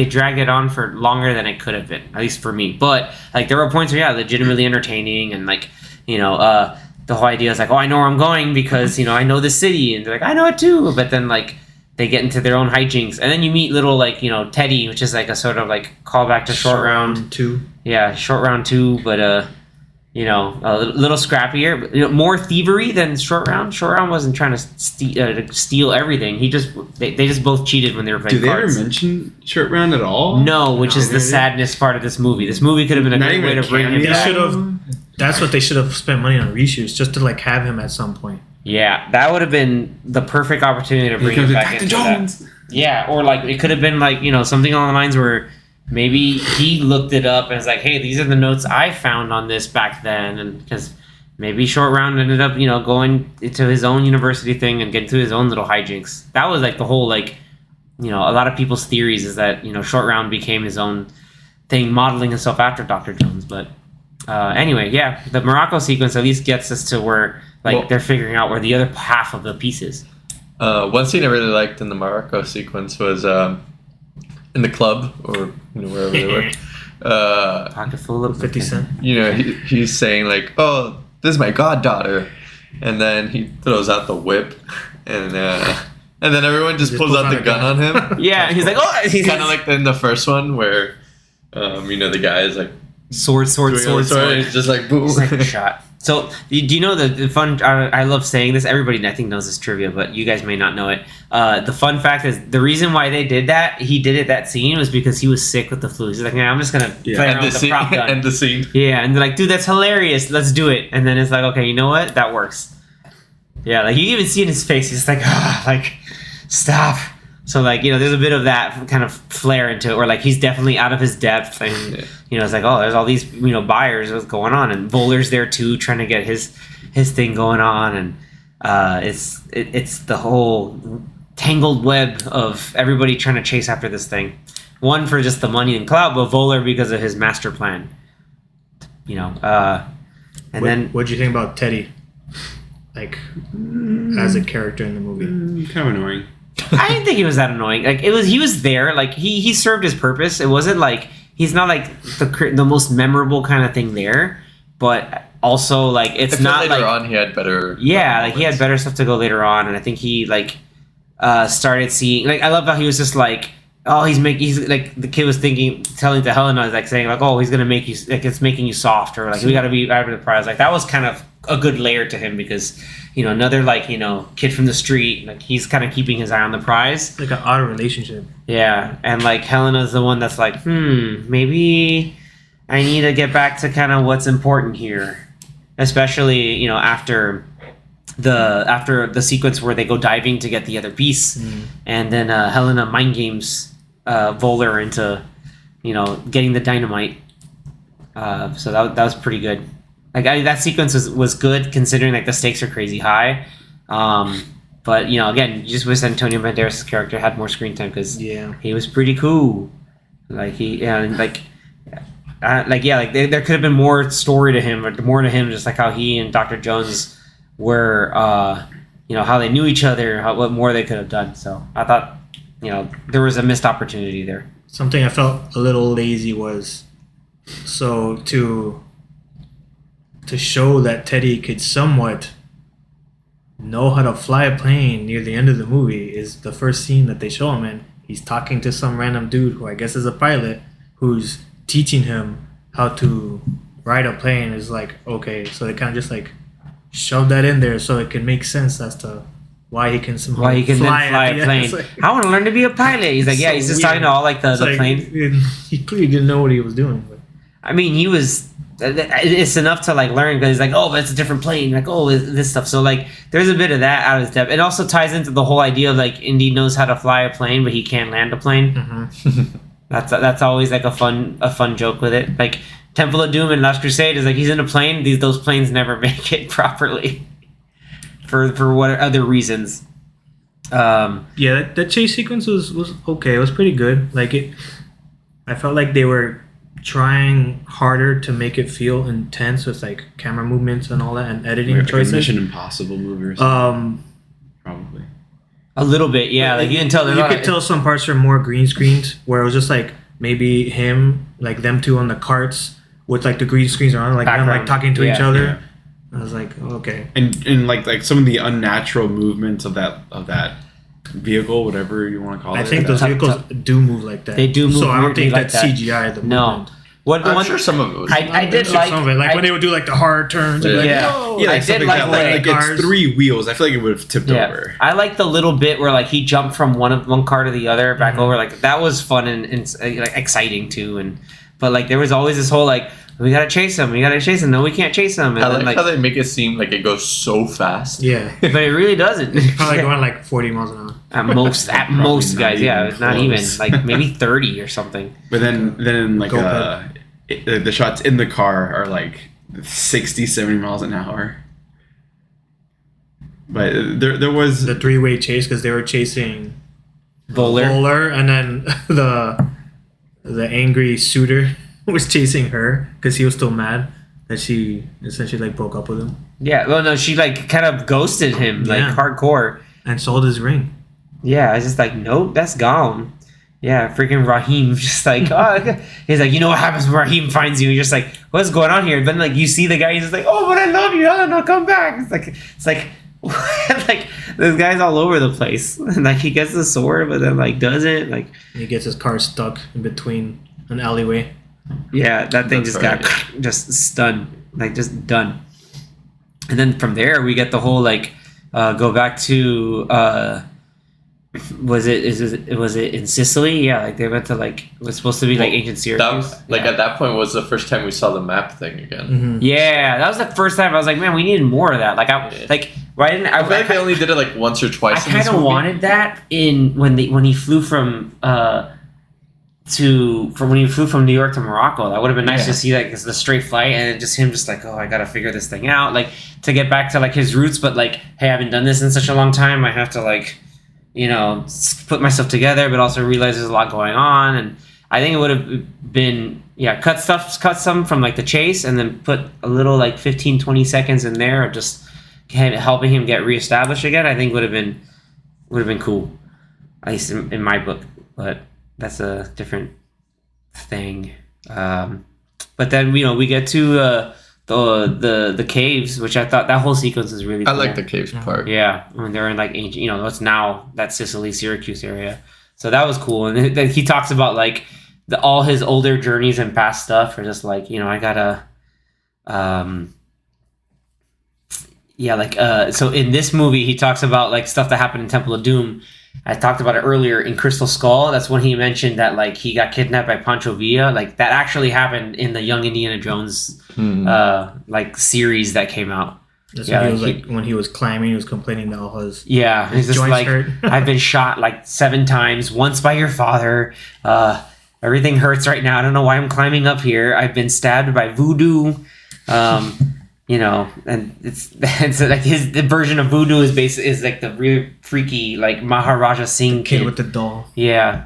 dragged it on for longer than it could have been, at least for me. But like there were points where legitimately entertaining, and like the whole idea is like, oh, I know where I'm going because I know the city, and they're like, I know it too. But then like they get into their own hijinks, and then you meet little Teddy, which is like a sort of like callback to Short Round 2. Yeah, Short Round 2, but a little scrappier, but, more thievery than Short Round. Short Round wasn't trying to steal everything. They just both cheated when they were playing cards. Do they ever mention Short Round at all? No, which is the sadness part of this movie. This movie could have been a great way to bring him back. That's what they should have spent money on reshoots, just to like have him at some point. Yeah, that would have been the perfect opportunity to bring him back into that. Yeah, or like it could have been like something along the lines where maybe he looked it up and was like, hey, these are the notes I found on this back then. And because maybe Short Round ended up, going into his own university thing and getting to his own little hijinks. That was like the whole, like, a lot of people's theories is that, Short Round became his own thing, modeling himself after Dr. Jones. But anyway, yeah, the Morocco sequence at least gets us to where, they're figuring out where the other half of the piece is. One scene I really liked in the Morocco sequence was in the club or wherever they were. Pocket full of 50 Cent. He's saying like, "Oh, this is my goddaughter," and then he throws out the whip, and then everyone just pulls out the gun on him. Yeah, he's like, "Oh!" He's kind of like in the first one where, the guy is like sword. It's just like boom, it's like a shot. So, do you know the fun... I love saying this. Everybody, I think, knows this trivia, but you guys may not know it. The fun fact is, the reason why they did that, he did it that scene, was because he was sick with the flu. He's like, I'm just going to play around with the prop gun. End the scene. Yeah, and they're like, dude, that's hilarious. Let's do it. And then it's like, okay, you know what? That works. Yeah, like, you even see in his face, he's like, stop. So, like, there's a bit of that kind of flair into it where, like, he's definitely out of his depth. And, it's like, oh, there's all these, buyers. What's going on? And Voeller's there, too, trying to get his thing going on. And it's the whole tangled web of everybody trying to chase after this thing. One for just the money and clout, but Voeller because of his master plan. Then... What'd you think about Teddy? Like, as a character in the movie? Kind of annoying. I didn't think he was that annoying. Like he was there. Like he served his purpose. It wasn't like he's not like the most memorable kind of thing there, but also like it's not later like on he had better. Yeah, like he had better stuff to go later on, and I think he like started seeing, like, I love how he was just like, oh, he's like, the kid was telling to Helena, like, saying like, oh, he's gonna make you, like, it's making you soft, or like, we gotta be after the prize. Like, that was kind of a good layer to him, because, you know, another, like, you know, kid from the street, like, he's kind of keeping his eye on the prize. Like an odd relationship. Yeah, and like Helena's the one that's like, maybe I need to get back to kind of what's important here, especially, you know, after the sequence where they go diving to get the other piece, and then Helena mind games Voller into, you know, getting the dynamite. So that was pretty good. Like, that sequence was good, considering like the stakes are crazy high. But, you know, again, you just wish Antonio Banderas' character had more screen time, because he was pretty cool. Like, there could have been more story to him, or more to him, just like how he and Dr. Jones were, you know, how they knew each other, what more they could have done. So I thought, you know, there was a missed opportunity there. Something I felt a little lazy was, so to show that Teddy could somewhat know how to fly a plane near the end of the movie, is the first scene that they show him in. He's talking to some random dude who I guess is a pilot, who's teaching him how to ride a plane. Is like, okay, so they kind of just like shove that in there so it can make sense as to why he can somehow then fly at a the plane. end. Like, I want to learn to be a pilot. He's like, yeah, so he's just weird. talking to all like the like, plane. He clearly didn't know what he was doing. But. I mean, he was. It's enough to like learn, because he's like, oh, but it's a different plane. Like, oh, this stuff. So like, there's a bit of that out of his depth. It also ties into the whole idea of like, Indy knows how to fly a plane, but he can't land a plane. Mm-hmm. That's always like a fun joke with it. Like, Temple of Doom and Last Crusade is like, he's in a plane. Those planes never make it properly for what other reasons. That chase sequence was okay. It was pretty good. Like, I felt like they were trying harder to make it feel intense with like camera movements and all that, and editing Like choices. a Mission Impossible movie or something. Probably. A little bit, yeah. Like, you can tell. You could tell some parts were more green screens, where it was just like maybe him, like them two on the carts with like the green screens around, like them like talking to each other. Yeah. I was like, oh, okay. And like some of the unnatural movements of that vehicle, whatever you want to call it. I think those vehicles do move like that. They do move. So I don't think like that's CGI. No. I'm sure some of it was. I did like some of it. Like when they would do like the hard turns. Yeah. Like, Yeah. oh. Yeah, I like did something like that, the like cars. it's 3 wheels. I feel like it would have tipped over. I like the little bit where like he jumped from one car to the other back over. Like, that was fun and like exciting too. But like, there was always this whole like, we gotta chase him. No, we can't chase him. And I then, like how they make it seem like it goes so fast. Yeah. but it really doesn't. Probably going like 40 miles an hour. At most, not guys. Yeah, even it's not even close. like maybe 30 or something. But then like Go the shots in the car are like 60, 70 miles an hour. But there was The 3-way chase, because they were chasing Bowler. Bowler, and then the angry suitor was chasing her because he was still mad that she essentially like broke up with him Yeah, well, no, she like kind of ghosted him, like Yeah. hardcore. and sold his ring. Yeah, I was just like, nope, that's gone. Yeah, freaking Raheem just like, oh, he's like, you know what happens when Raheem finds you? You're just like, what's going on here? But then like you see the guy, he's just like, oh, but I love you, oh, no, come back. It's like, like this guy's all over the place. And like he gets the sword, but then like doesn't like. And he gets his car stuck in between an alleyway. Yeah, that thing That's just right, got just stunned, like just done. And then from there we get the whole like go back to was it in Sicily? Yeah, like they went to like it was supposed to be like ancient Syracuse. At that point was the first time we saw the map thing again. Mm-hmm. Yeah, that was the first time I was like, man, we needed more of that. Like why didn't I feel like they only did it like once or twice. I kind of wanted that in when he flew from when he flew from New York to Morocco. That would have been nice to see like the straight flight and just him just like, oh, I gotta figure this thing out, like to get back to like his roots. But like, hey, I haven't done this in such a long time. I have to like, you know, put myself together, but also realize there's a lot going on. And I think it would have been cut some from like the chase and then put a little like 15-20 seconds in there of just helping him get reestablished again. I think would have been cool, at least in my book. But that's a different thing. But then we get to the caves, which I thought that whole sequence is really I cool. like the caves part. Yeah, when they're in like ancient, what's now that Sicily, Syracuse area. So that was cool, and then he talks about like all his older journeys and past stuff are just like I gotta, so in this movie he talks about like stuff that happened in Temple of Doom. I talked about it earlier in Crystal Skull. That's when he mentioned that like he got kidnapped by Pancho Villa. Like that actually happened in the Young Indiana Jones like series that came out. That's when he was like when he was climbing, he was complaining that all his he's just joints like hurt. I've been shot like 7 times, once by your father. Everything hurts right now. I don't know why I'm climbing up here. I've been stabbed by voodoo. And it's like the version of voodoo is like the really freaky like Maharaja Singh kid with the doll. Yeah,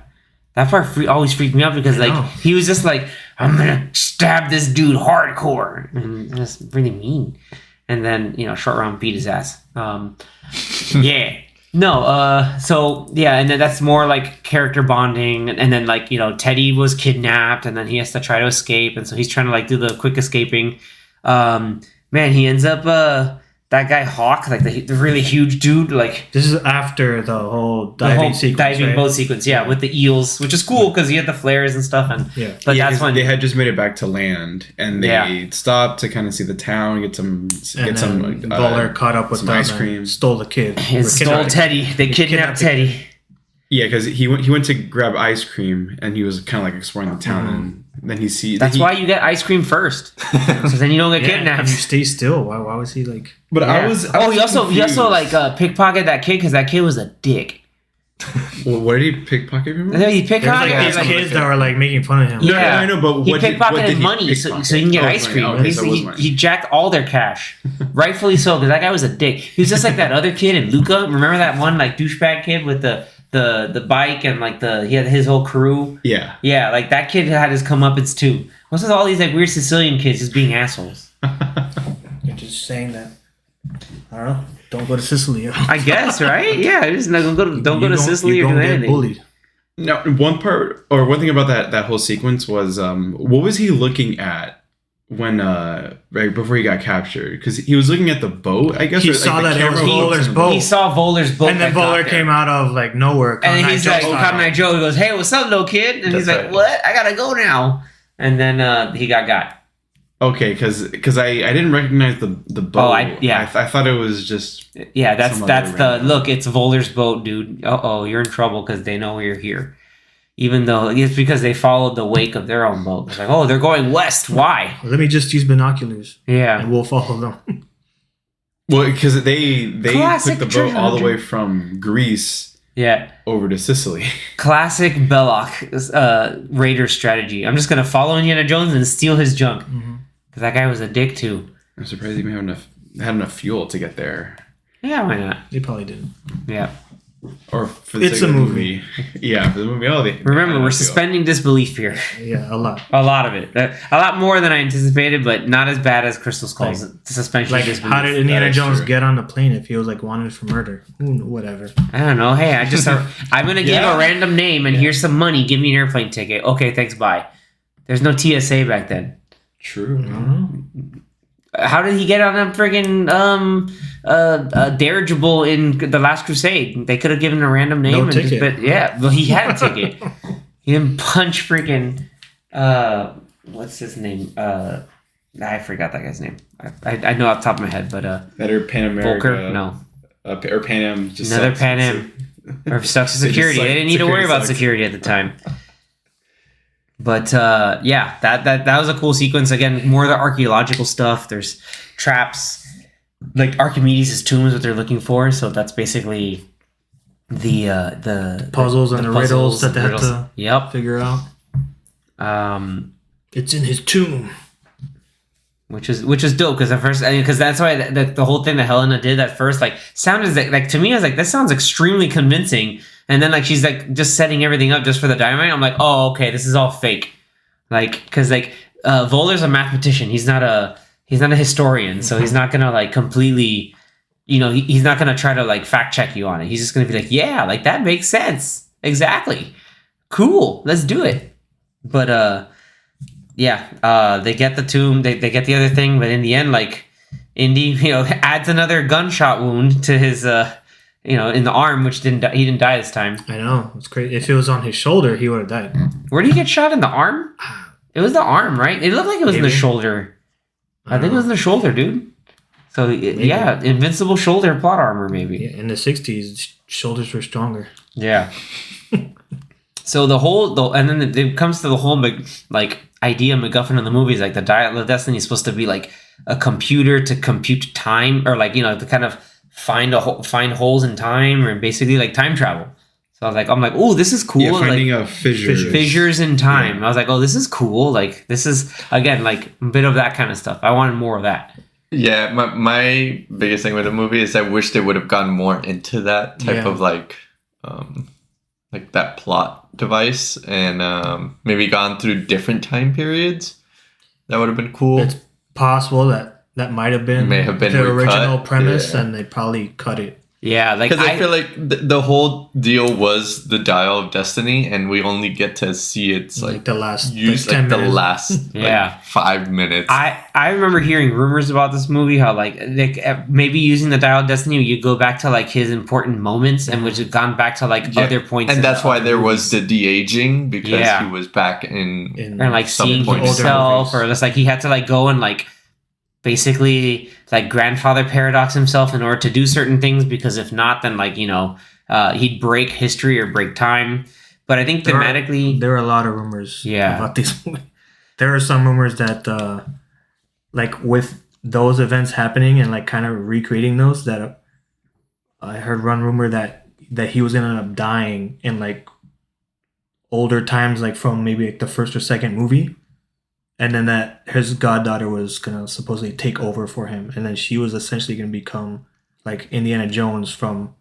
that part always freaked me out because like he was just like, I'm gonna stab this dude hardcore, and that's really mean. And then Short Round beat his ass. Yeah. No, and then that's more like character bonding, and then like Teddy was kidnapped, and then he has to try to escape, and so he's trying to like do the quick escaping. Man, he ends up that guy Hawk, like the really huge dude, like this is after the whole diving boat sequence, with the eels, which is cool because he had the flares and stuff, and that's when they had just made it back to land, and they stopped to kind of see the town, get some Bowler caught up with some ice cream, stole the kid, stole Teddy. They kidnapped Teddy. Yeah, because he went to grab ice cream, and he was kind of like exploring the town, and then he sees. That's why you get ice cream first, so then you don't get kidnapped. And you stay still. Why was he like? But I was. He also like pickpocket that kid because that kid was a dick. Well, what did he pickpocket him? He pickpocketed these kids that were like making fun of him. Yeah, I know, but he pickpocketed money so he can get ice cream. Okay, he jacked all their cash, rightfully so, because that guy was a dick. He was just like that other kid in Luca. Remember that one like douchebag kid with the bike and like he had his whole crew. Yeah, like that kid had his comeuppance too. What's with all these like weird Sicilian kids just being assholes? You're just saying that. I don't know. Don't go to Sicily. I guess, right? Yeah, just don't go to Sicily or do anything. Bullied. Now, one thing about that whole sequence was what was he looking at when right before he got captured? Because he was looking at the boat, I guess. He saw that it was Volar's boat. He saw Volar's boat, and then Volar came out of like nowhere. And he's like, Cotton Eye Joe. He goes, "Hey, what's up, little kid?" And he's like, "What? I gotta go now." And then he got. Okay, because I didn't recognize the boat. Oh, I thought it was just that's the look. It's Volar's boat, dude. You're in trouble because they know you're here. Even though it's because they followed the wake of their own boat. It's like, they're going west. Why? Let me just use binoculars. Yeah, and we'll follow them. Well, because they took the boat all the way from Greece. Yeah, over to Sicily. Classic Belloc raider strategy. I'm just gonna follow Indiana Jones and steal his junk. Because that guy was a dick too. I'm surprised he even had enough fuel to get there. Yeah, why not? They probably didn't. Yeah. Or for the sake of the movie. Yeah, for the movie. Remember, we're suspending disbelief here. Yeah, a lot. A lot of it. A lot more than I anticipated, but not as bad as Crystal Skull's suspension of disbelief. How did Indiana Jones get on the plane if he was like wanted for murder? Whatever. I don't know. Hey, I'm going to give a random name and here's some money. Give me an airplane ticket. Okay, thanks, bye. There's no TSA back then. True. How did he get on a friggin' dirigible in The Last Crusade? They could have given a random name. No ticket. Well, he had a ticket. He didn't punch friggin' what's his name? I forgot that guy's name. I know off the top of my head, but that or Pan America. Volker? No. Or Pan Am. Another Pan Am. Or stuck to security. They didn't need to worry about security at the time. But that was a cool sequence. Again, more of the archaeological stuff. There's traps, like Archimedes' tomb is what they're looking for. So that's basically the puzzles and the riddles that they have to figure out. It's in his tomb, which is dope because at first, because that's why the whole thing that Helena did at first sounded like to me I was like, that sounds extremely convincing. And then she's just setting everything up just for the dynamite. I'm like, oh, okay, this is all fake. Because Volar's a mathematician. He's not a historian, so he's not gonna completely, he's not gonna try to fact check you on it. He's just gonna be like, yeah, that makes sense, exactly, cool, let's do it. But they get the tomb, they get the other thing, but in the end, like, Indy, adds another gunshot wound to his, in the arm, which he didn't die this time. I know, it's crazy. If it was on his shoulder, he would have died. Where did he get shot in the arm? It was the arm, right? It looked like it was in the shoulder. I think it was in the shoulder, dude. So yeah, invincible shoulder plot armor, maybe. Yeah, in the 60s, shoulders were stronger. Yeah. So and then it comes to the whole like idea MacGuffin of the movie is like the Dial of Destiny is supposed to be like a computer to compute time, or like to kind of find holes in time, or basically like time travel. So I'm like, oh, this is cool. Yeah, finding like, a fissures in time. Yeah. I was like, oh, this is cool. Like, this is again like a bit of that kind of stuff. I wanted more of that. Yeah, my biggest thing with the movie is I wish they would have gone more into that type of like that plot device, and maybe gone through different time periods. That would have been cool. It's possible that may have been the original premise, and they probably cut it. Yeah, like because I feel like the whole deal was the Dial of Destiny, and we only get to see it's like the last use like the last 5 minutes. I remember hearing rumors about this movie how like maybe using the Dial of Destiny you go back to like his important moments, and which had gone back to like other points, and that's why there was the de-aging, because he was back in and like seeing himself, or just like he had to like go and like basically like grandfather paradox himself in order to do certain things, because if not, then like he'd break history or break time. But I think thematically there are a lot of rumors about this movie. There are some rumors that like with those events happening and like kind of recreating those, that I heard one rumor that he was gonna end up dying in like older times, like from maybe like the first or second movie. And then that his goddaughter was going to supposedly take over for him. And then she was essentially going to become like Indiana Jones from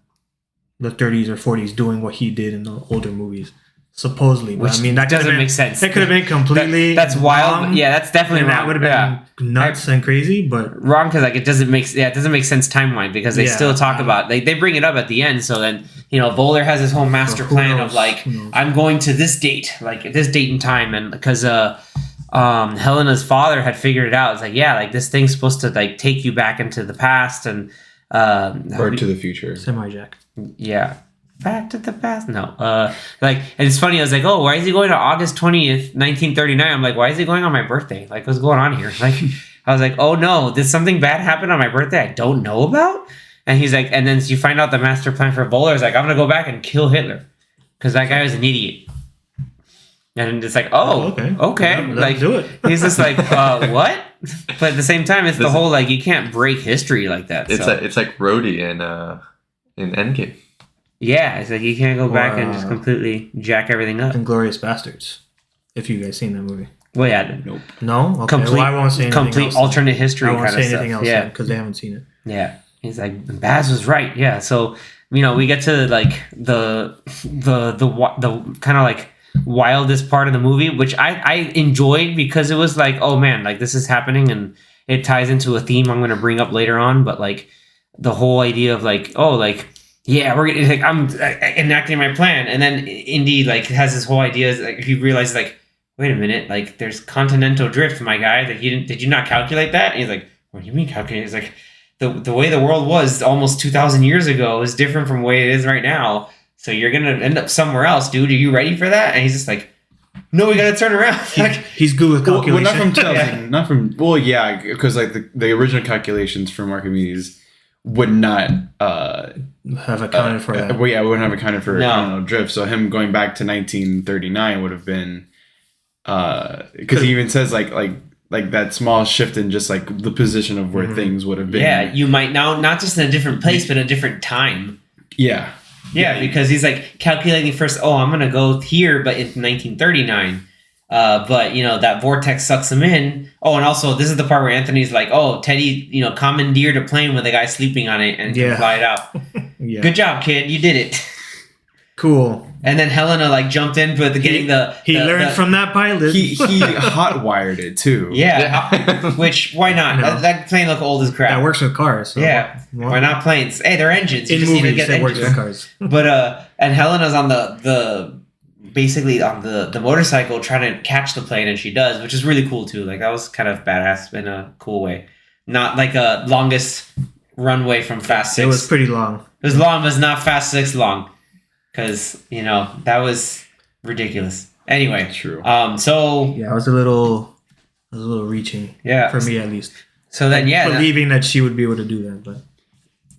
the 30s or 40s, doing what he did in the older movies. Supposedly. Which that doesn't make sense. That could have been completely that's wild. wrong. Yeah, that's definitely wrong. That would have been nuts and crazy, but... Wrong because like it doesn't make sense timeline, because they still talk about... They bring it up at the end, so then... Voller has his whole master plan of like, I'm going to this date, like this date and time, and because... Helena's father had figured it out. It's like, like this thing's supposed to like take you back into the past and or to the future. Semi-jack. Yeah. Back to the past. No. And it's funny, I was like, oh, why is he going to August 20th, 1939? I'm like, why is he going on my birthday? Like, what's going on here? Like, I was like, oh no, did something bad happen on my birthday I don't know about? And he's like, and then you find out the master plan for Voller is like, I'm gonna go back and kill Hitler because that guy was an idiot. And it's like, okay. Yeah, like, do it. He's just like, what? But at the same time, it's the whole like you can't break history like that. It's like Rhodey in Endgame. Yeah, it's like you can't go back and just completely jack everything up. Inglourious Bastards. If you guys seen that movie. Well, yeah, nope. No, okay. Complete, I won't say anything complete else. alternate history. I won't kind say of anything stuff. else. Because they haven't seen it. Yeah, he's like, Baz was right. Yeah, so we get to like the kind of like wildest part of the movie, which I enjoyed because it was like, oh man, like this is happening, and it ties into a theme I'm going to bring up later on. But like the whole idea of like, oh, like we're gonna like I'm enacting my plan, and then Indy like has this whole idea. Like he realizes like, wait a minute, like there's continental drift, my guy. That did you not calculate that? And he's like, what do you mean calculate? He's like, the way the world was almost 2,000 years ago is different from the way it is right now. So you're gonna end up somewhere else, dude. Are you ready for that? And he's just like, no, we gotta turn around. He's good with calculation. Well, not from 2000, not from. Well, yeah, because like the original calculations from Archimedes would not have accounted for that. Well, yeah, wouldn't have accounted for continental drift. So him going back to 1939 would have been because he even says like that small shift in just like the position of where things would have been. Yeah, you might now not just in a different place, but a different time. Yeah. Yeah, because he's like calculating first, I'm going to go here, but it's 1939. But, that vortex sucks him in. Oh, and also this is the part where Anthony's like, oh, Teddy, commandeered a plane with a guy sleeping on it and can fly it out. Yeah. Good job, kid. You did it. Cool. And then Helena like jumped in with He learned from that pilot. He hot wired it too. Yeah. Which why not? That plane look old as crap. That works with cars. So yeah. Why not planes? Hey, they're engines. You just need to get engines. Works with cars. But and Helena's on the basically on the motorcycle trying to catch the plane, and she does, which is really cool too. Like that was kind of badass in a cool way. Not like a longest runway from Fast 6. It was pretty long. It was long, but it's not Fast 6 long. Because, that was ridiculous. Anyway. True. So... Yeah, I was a little reaching. Yeah. For me, at least. So then, yeah. Believing that she would be able to do that, but...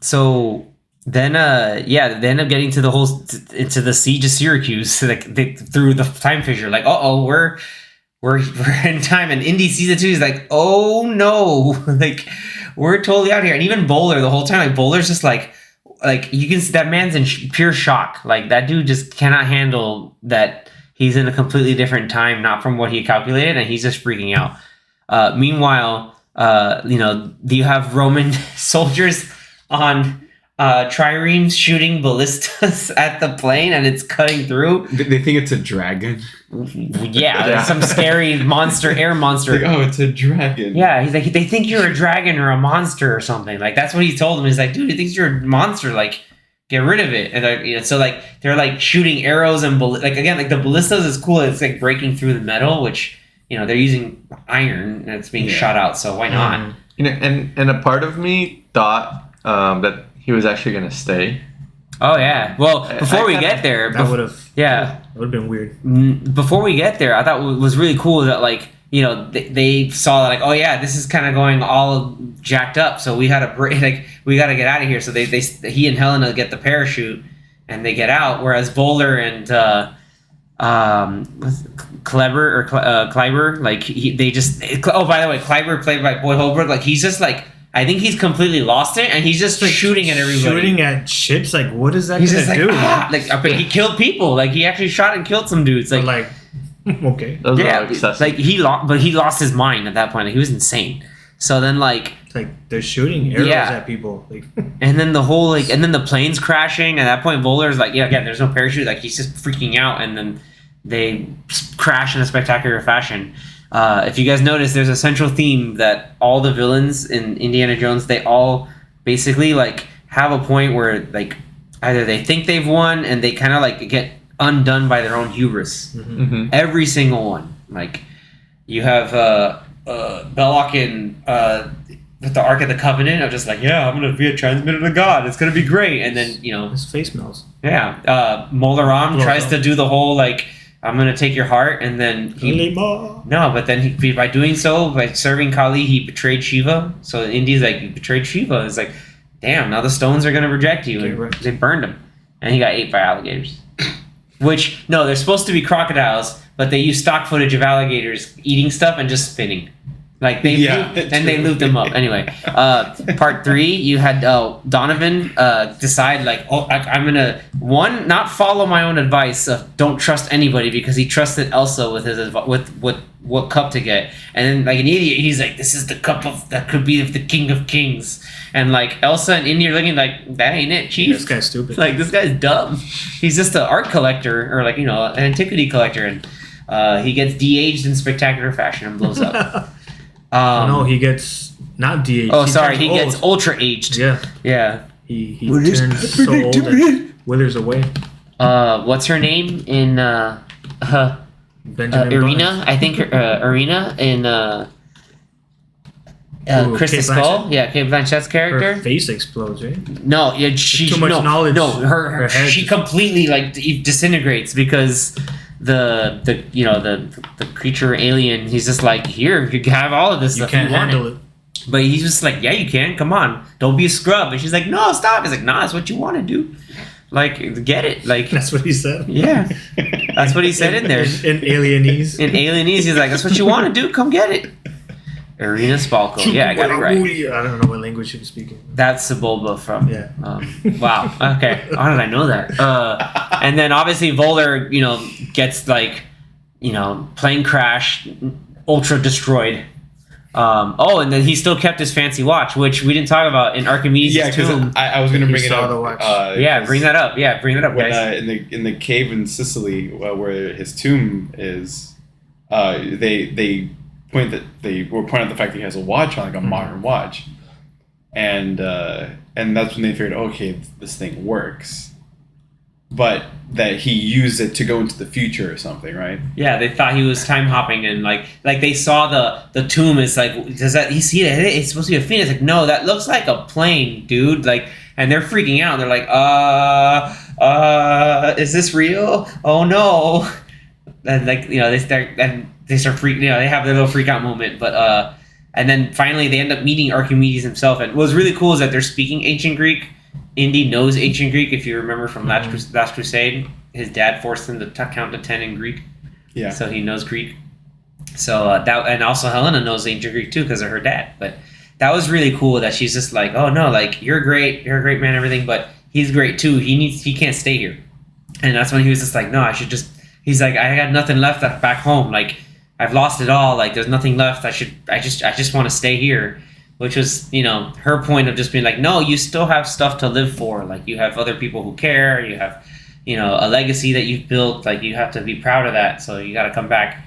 So... Then, they end up getting to into the siege of Syracuse, through the time fissure. Like, we're in time. And Indy sees it too. He's like, oh no, like we're totally out here. And even Bowler the whole time, like Bowler's just like you can see that man's in pure shock. Like that dude just cannot handle that he's in a completely different time, not from what he calculated, and he's just freaking out. Meanwhile, you have Roman soldiers on triremes shooting ballistas at the plane, and it's cutting through. They think it's a dragon. Yeah, some scary air monster. Like, oh, it's a dragon. Yeah, he's like, they think you're a dragon or a monster or something. Like that's what he told him. He's like, dude, he thinks you're a monster. Like, get rid of it. And so like they're like shooting arrows and the ballistas is cool. It's like breaking through the metal, which they're using iron and it's being shot out. So why not? And a part of me thought that he was actually gonna stay. Oh yeah. Well, before we get there, that would have been weird. Before we get there, I thought it was really cool that they saw that like, oh yeah, this is kind of going all jacked up, so we had to break. Like we got to get out of here. So he and Helena get the parachute and they get out, whereas Bowler and Kleiber, like they just. Oh, by the way, Kleiber played by Boyd Holbrook. Like he's just like. I think he's completely lost it, and he's just like shooting at everybody. Shooting at ships? Like, what is that he's gonna just do? But he killed people. Like, he actually shot and killed some dudes. Like okay. That was excessive. Like, he lost his mind at that point. Like, he was insane. So then, like... It's like, they're shooting arrows at people. Like, and then the whole, like... And then the plane's crashing. At that point, Bowler's like, again, there's no parachute. Like, he's just freaking out, and then they crash in a spectacular fashion. If you guys notice, there's a central theme that all the villains in Indiana Jones, they all basically like have a point where like either they think they've won and they kind of like get undone by their own hubris. Mm-hmm. Every single one. Like you have Belloc in with the Ark of the Covenant of just like, yeah, I'm gonna be a transmitter to God. It's gonna be great. And then his face melts. Yeah, Molaram tries to do the whole like. I'm gonna take your heart, and then but then by doing so, by serving Kali, he betrayed Shiva. So Indy's like, you betrayed Shiva. It's like, damn, now the stones are gonna reject you, and they burned him, and he got ate by alligators. Which they're supposed to be crocodiles, but they use stock footage of alligators eating stuff and just spinning. Like they looped them up. Anyway, part 3, you had Donovan decide like, I'm gonna not follow my own advice of don't trust anybody because he trusted Elsa with his with what cup to get, and then like an idiot, he's like, this is the cup that could be of the King of Kings, and like Elsa and Indy are looking like, that ain't it, Chief. This guy's stupid. Like this guy's dumb. He's just an art collector or like an antiquity collector, and he gets de-aged in spectacular fashion and blows up. No, he gets not de-aged. Oh, sorry, he gets ultra aged. Yeah. He turns so old and withers away. What's her name in Benjamin Irina? I think Irina in Crystal Skull. Yeah, Kate Blanchett's character. Her face explodes, right? No, yeah, she too much knowledge. No, her she completely like disintegrates because the creature alien, he's just like, here, you can have all of this stuff. You can't handle it. But he's just like, yeah, you can. Come on, don't be a scrub. And she's like, no, stop. He's like, nah, that's what you want to do. Like, get it. Like that's what he said. Yeah, that's what he said in there. In Alienese. In Alienese, he's like, that's what you want to do. Come get it. Irina Spalko. Yeah, I got it right. I don't know what language she was speaking. That's Sebulba from. Yeah. Wow. Okay. How did I know that? And then obviously Voller, gets like, plane crash, ultra destroyed. And then he still kept his fancy watch, which we didn't talk about in Archimedes' tomb. I was going to bring it up. The watch. Bring that up. Yeah, bring that up, guys. In the cave in Sicily, where his tomb is, they were pointing out the fact that he has a watch on, like a modern watch, and that's when they figured, okay, this thing works. but that he used it to go into the future or something, right? Yeah, they thought he was time hopping, and like they saw the tomb is like, does that you see it? It's supposed to be a phoenix. Like, no, that looks like a plane, dude. Like, and they're freaking out. They're like, is this real? Oh no! And like, they start freaking. They have their little freak out moment, but and then finally they end up meeting Archimedes himself. And what's really cool is that they're speaking ancient Greek. Indy knows ancient Greek, if you remember from Last Crusade. His dad forced him to count to 10 in Greek. Yeah. So he knows Greek. So that, and also Helena knows ancient Greek too because of her dad. But that was really cool that she's just like, oh no, like you're great man, everything, but he's great too. He can't stay here. And that's when he was just like, no, he's like, I got nothing left back home. Like I've lost it all. Like there's nothing left. I just want to stay here. Which was, her point of just being like, no, you still have stuff to live for. Like, you have other people who care. You have, a legacy that you've built. Like, you have to be proud of that. So you got to come back.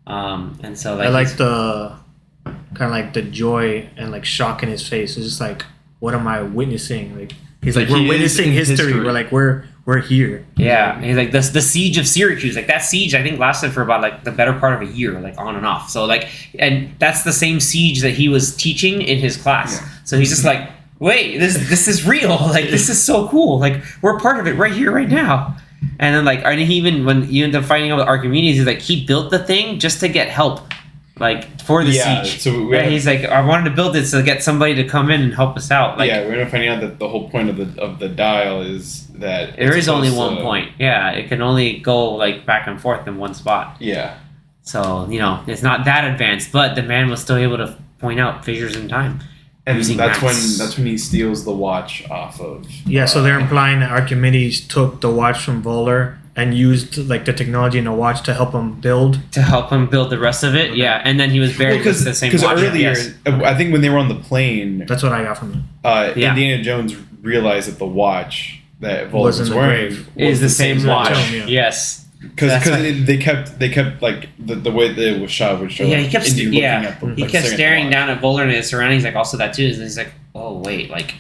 And so, like, I like the kind of like the joy and like shock in his face. It's just like, what am I witnessing? Like, he's like, we're witnessing history. We're like, we're here. Yeah, he's like the siege of Syracuse. Like that siege, I think lasted for about like the better part of a year, like on and off. So like, and that's the same siege that he was teaching in his class. Yeah. So he's just like, wait, this is real. Like this is so cool. Like we're part of it right here, right now. And then like, and even when you end up finding out with Archimedes, he's like, he built the thing just to get help. Like for the siege. So he's like, I wanted to build it to get somebody to come in and help us out. Like, yeah, we're gonna find out that the whole point of the dial is that there is only one point. Yeah, it can only go like back and forth in one spot. Yeah. So it's not that advanced, but the man was still able to point out fissures in time. And that's when he steals the watch off of. Yeah, so they're implying that Archimedes took the watch from Voller and used like the technology in the watch to help him build the rest of it. Yeah, and then he was buried with the same watch. Because earlier, I think when they were on the plane, that's what I got from it. Indiana Jones realized that the watch that Voller was wearing is the same watch. Yes. Because they kept like the way that it was shot was showing. Yeah, he kept staring down at Voller and his surroundings, like also that too. And he's like, oh wait, like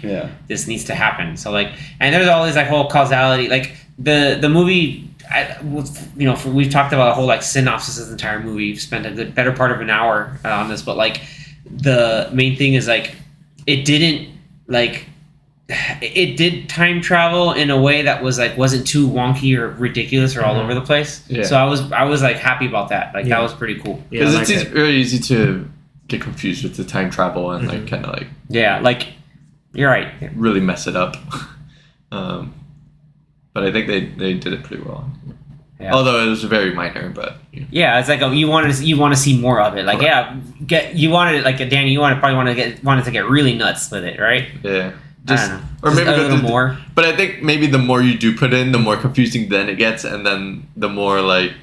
this needs to happen. So like, and there's all these like whole causality, like the movie. We've talked about a whole like synopsis of the entire movie. We've spent a better part of an hour on this, but like the main thing is like it did time travel in a way that was like wasn't too wonky or ridiculous or all over the place. Yeah. So I was like happy about that. Like that was pretty cool. Because it's very easy to get confused with the time travel and like kind of like like you're right, really mess it up. But I think they did it pretty well. Yeah. Although it was very minor, but yeah, it's like you want to see more of it. Like you wanted it like Danny, you wanted to get really nuts with it, right? Yeah. Or maybe a little more. But I think maybe the more you do put in, the more confusing then it gets, and then the more like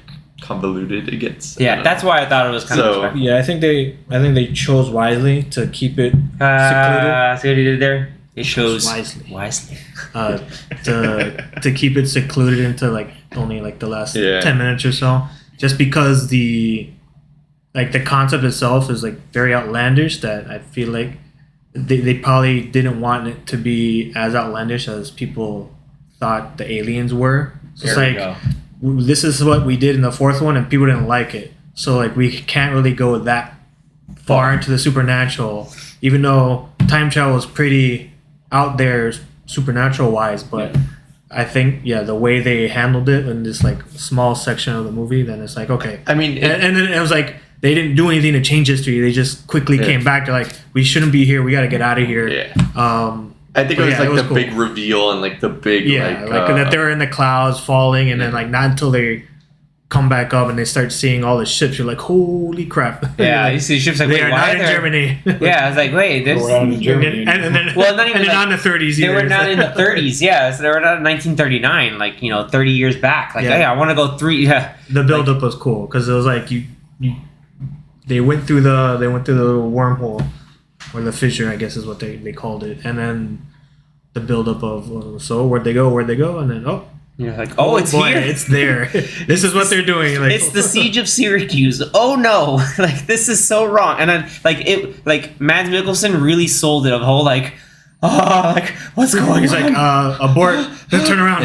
convoluted it gets. Yeah, that's why I thought it was kind of. Yeah, I think they chose wisely to keep it secluded. See what he did there? It shows wisely. To keep it secluded into like only like the last 10 minutes or so, just because the concept itself is like very outlandish. That I feel like they probably didn't want it to be as outlandish as people thought the aliens were. So it's like this is what we did in the fourth one, and people didn't like it. So like we can't really go that far into the supernatural, even though time travel is pretty out there supernatural wise, but I think the way they handled it in this like small section of the movie, then it's like okay. I mean, and then it was like they didn't do anything to change history. They just quickly came back to like we shouldn't be here. We got to get out of here. Yeah. I think it was like the cool big reveal and like the big like that they were in the clouds falling, and then like not until they come back up and they start seeing all the ships, you're like, holy crap. Yeah, you see ships like, they are not in Germany. Yeah, I was like, wait, there's... We're not in Germany. And then not in the 30s either. They were not in the 30s, so they were not in 1939, like, 30 years back. Like, hey, I want to go The build-up was cool, because it was like, they went through the little wormhole, or the fissure, I guess is what they called it, and then the build-up of, so where'd they go, and then, you're like, it's boy, here. It's there. This is what they're doing. Like, it's the siege of Syracuse. Oh no! Like this is so wrong. And then Mads Mikkelsen really sold it. Of the whole like, oh, like what's going He's on? like, abort. Turn around.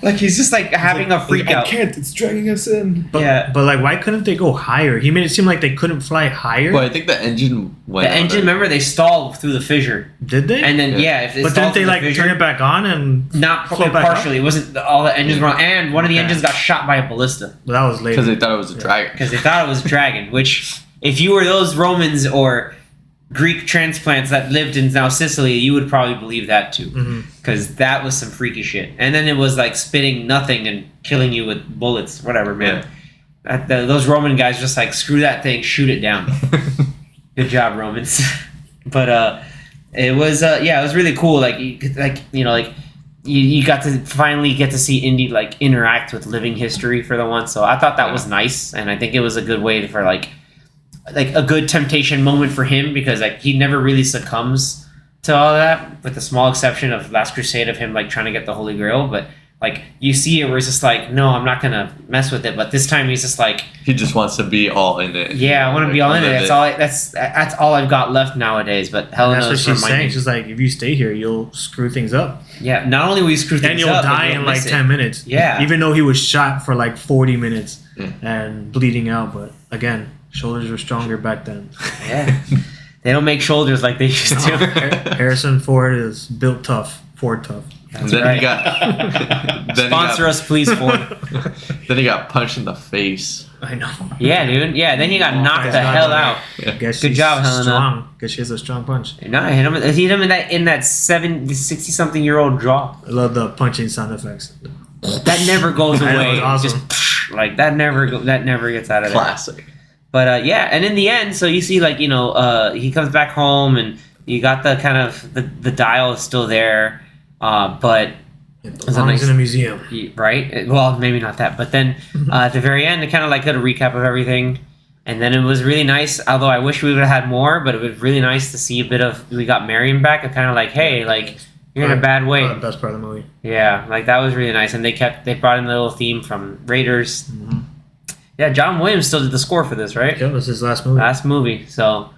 Like he's just like having a freak out. I can't. It's dragging us in. But like, why couldn't they go higher? He made it seem like they couldn't fly higher. Well, I think the engine went. The engine, remember, they stalled through the fissure, Did they? and then Yeah. if it but stalled didn't they through the like fissure, turn it back on and not float back up? partially. It wasn't all the engines were on, and one of the Okay. engines got shot by a ballista Well, that was later. because they thought it was a dragon. because they thought it was a dragon. Which, if you were those Romans or Greek transplants that lived in now Sicily, you would probably believe that too, Mhm. because that was some freaky shit. And then it was like spitting nothing and killing you with bullets, whatever, man. Those Roman guys just like screw that thing, shoot it down. Good job, Romans. But it was it was really cool. Like you got to finally get to see Indy like interact with living history for the once. So I thought that was nice, and I think it was a good way for like a good temptation moment for him, because like he never really succumbs to all that, with the small exception of Last Crusade of him like trying to get the Holy Grail. But like you see it where it's just like, no, I'm not gonna mess with it. But this time he's just like, He just wants to be all in it. yeah, I want to be all in it. That's all I've got left nowadays. But hell That's what knows she's for my saying. She's like, if you stay here, you'll screw things up. yeah. Not only will you screw things And you'll up, but die you'll in like miss it. 10 minutes. Yeah. Even though he was shot for like 40 minutes Yeah. and bleeding out. But again, shoulders were stronger back then. Yeah, they don't make shoulders like they used to. Harrison Ford is built tough. Ford tough. And That's then right. he got. Sponsor us, please, Ford. Then he got punched in the face. I know. Yeah, dude. Yeah, then he got knocked He's the not hell gonna- out. Guess Good she's job, Helena. strong. Guess she has a strong punch. No, I hit him in that 60-something-year-old jaw. I love the punching sound effects. That never goes I know, away. it's awesome. Just like that never gets out of there. Classic. But yeah, and in the end, so you see like he comes back home and you got the kind of the dial is still there, but It a belongs nice- in a museum. right? Well, maybe not that, but then at the very end, it kind of like did a recap of everything, and then it was really nice. Although I wish we would have had more, but it was really nice to see a bit of we got Marion back. Of kind of like, hey, like you're in a bad way. The best part of the movie. Yeah, like that was really nice, and they brought in the little theme from Raiders. Yeah, John Williams still did the score for this, right? Yeah, it was his last movie. Last movie, so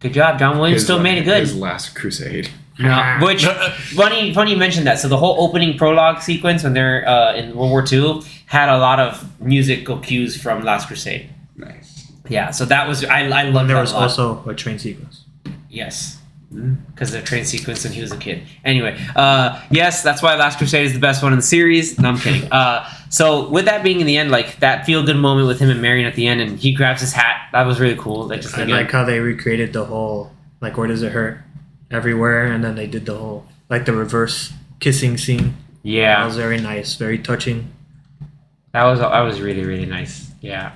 good job, John Williams. Still made it good. His Last Crusade. No, which funny you mentioned that. So the whole opening prologue sequence when they're in World War II had a lot of musical cues from Last Crusade. Nice. Yeah, so that was I loved And there that was a lot. also a train sequence. Yes, because the train sequence and he was a kid. Anyway, yes, that's why Last Crusade is the best one in the series. No, I'm kidding. So with that being in the end, like that feel good moment with him and Marion at the end, and he grabs his hat. That was really cool. Like just I again, like how they recreated the whole, like, where does it hurt? Everywhere, and then they did the whole, like, the reverse kissing scene. That yeah, was very nice, very touching. that was really nice. Yeah.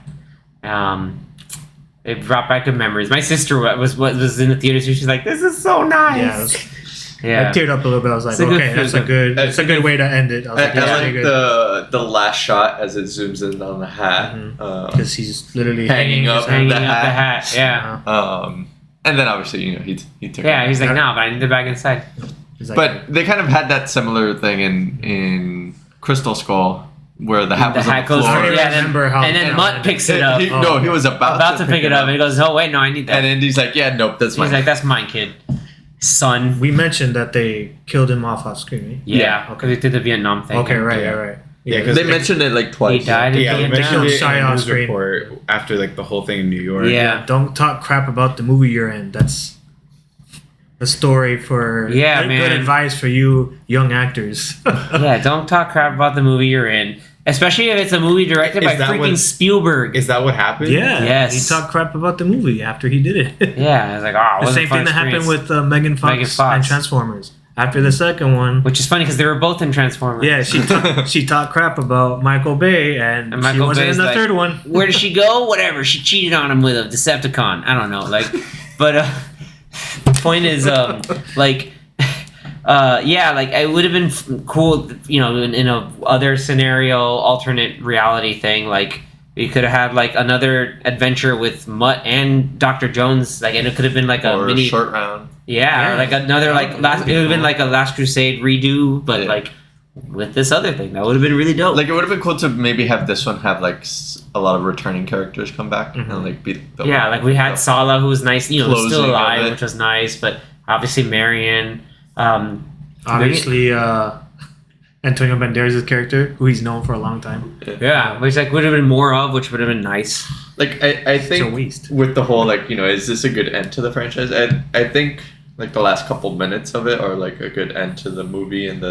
It brought back good memories. My sister was in the theater, so she's like, "This is so nice." Yeah, it was, Yeah. I teared up a little bit. I was like, It's a good okay, that's feel a good, it's a good way to end it. I was I like, that's like pretty good. the last shot as it zooms in on the hat. Because he's literally Hanging hanging up. his hand. Hanging The up the hat. hat. Yeah. And then obviously he took. Yeah. it. He's like, "No, but I need it back inside." He's like, But they kind of had that similar thing in Crystal Skull where the hat The was on hat the goes. floor. I don't Yeah. Then, remember how and then down Mutt it picks is. it up. No, he was about to pick it up. And he goes, "Oh wait, no, I need that." And Indy's like, yeah, nope, that's He's mine. like, "That's mine, kid, son." we mentioned that they killed him off screen, right? Yeah. okay. Because they did the Vietnam thing. Okay, right, Yeah. right. Yeah, Yeah, 'cause they mentioned it like twice. He died. Yeah, they in mentioned Vietnam. it in Shy the off news screen. report after like the whole thing in New York. Yeah. Don't talk crap about the movie you're in. That's a story for Yeah, good man. advice for you young actors. Yeah, don't talk crap about the movie you're in, especially if it's a movie directed Is by that freaking what- Spielberg. Is that what happened? Yeah. Yes. He talked crap about the movie after he did it. Yeah, I was like, "Oh, it The wasn't same a fun thing that happened experience." with Megan Fox, Megan Fox. and Transformers. After the second one, Which is funny because they were both in Transformers. yeah, she talked crap about Michael Bay, and And she Michael wasn't Bay's in the like, third one. Where did she go? Whatever. She cheated on him with a Decepticon. I don't know. Like, but point is, like, yeah, like it would have been cool, in a other scenario, alternate reality thing. Like, we could have had like another adventure with Mutt and Dr. Jones. Like, and it could have been like a or mini. short round. Yeah, or like another like last. It would have been like a Last Crusade redo, but Yeah. like with this other thing, that would have been really dope. Like it would have been cool to maybe have this one have like a lot of returning characters come back and like be the yeah, like we had Sala, who was nice, who's Closing still of alive, it. which was nice. But Obviously, Marion. Obviously, Antonio Banderas' character, who he's known for a long time. Yeah, which like would have been more of, which would have been nice. Like I It's a think waste. with the whole like is this a good end to the franchise? I think like the last couple minutes of it are like a good end to the movie and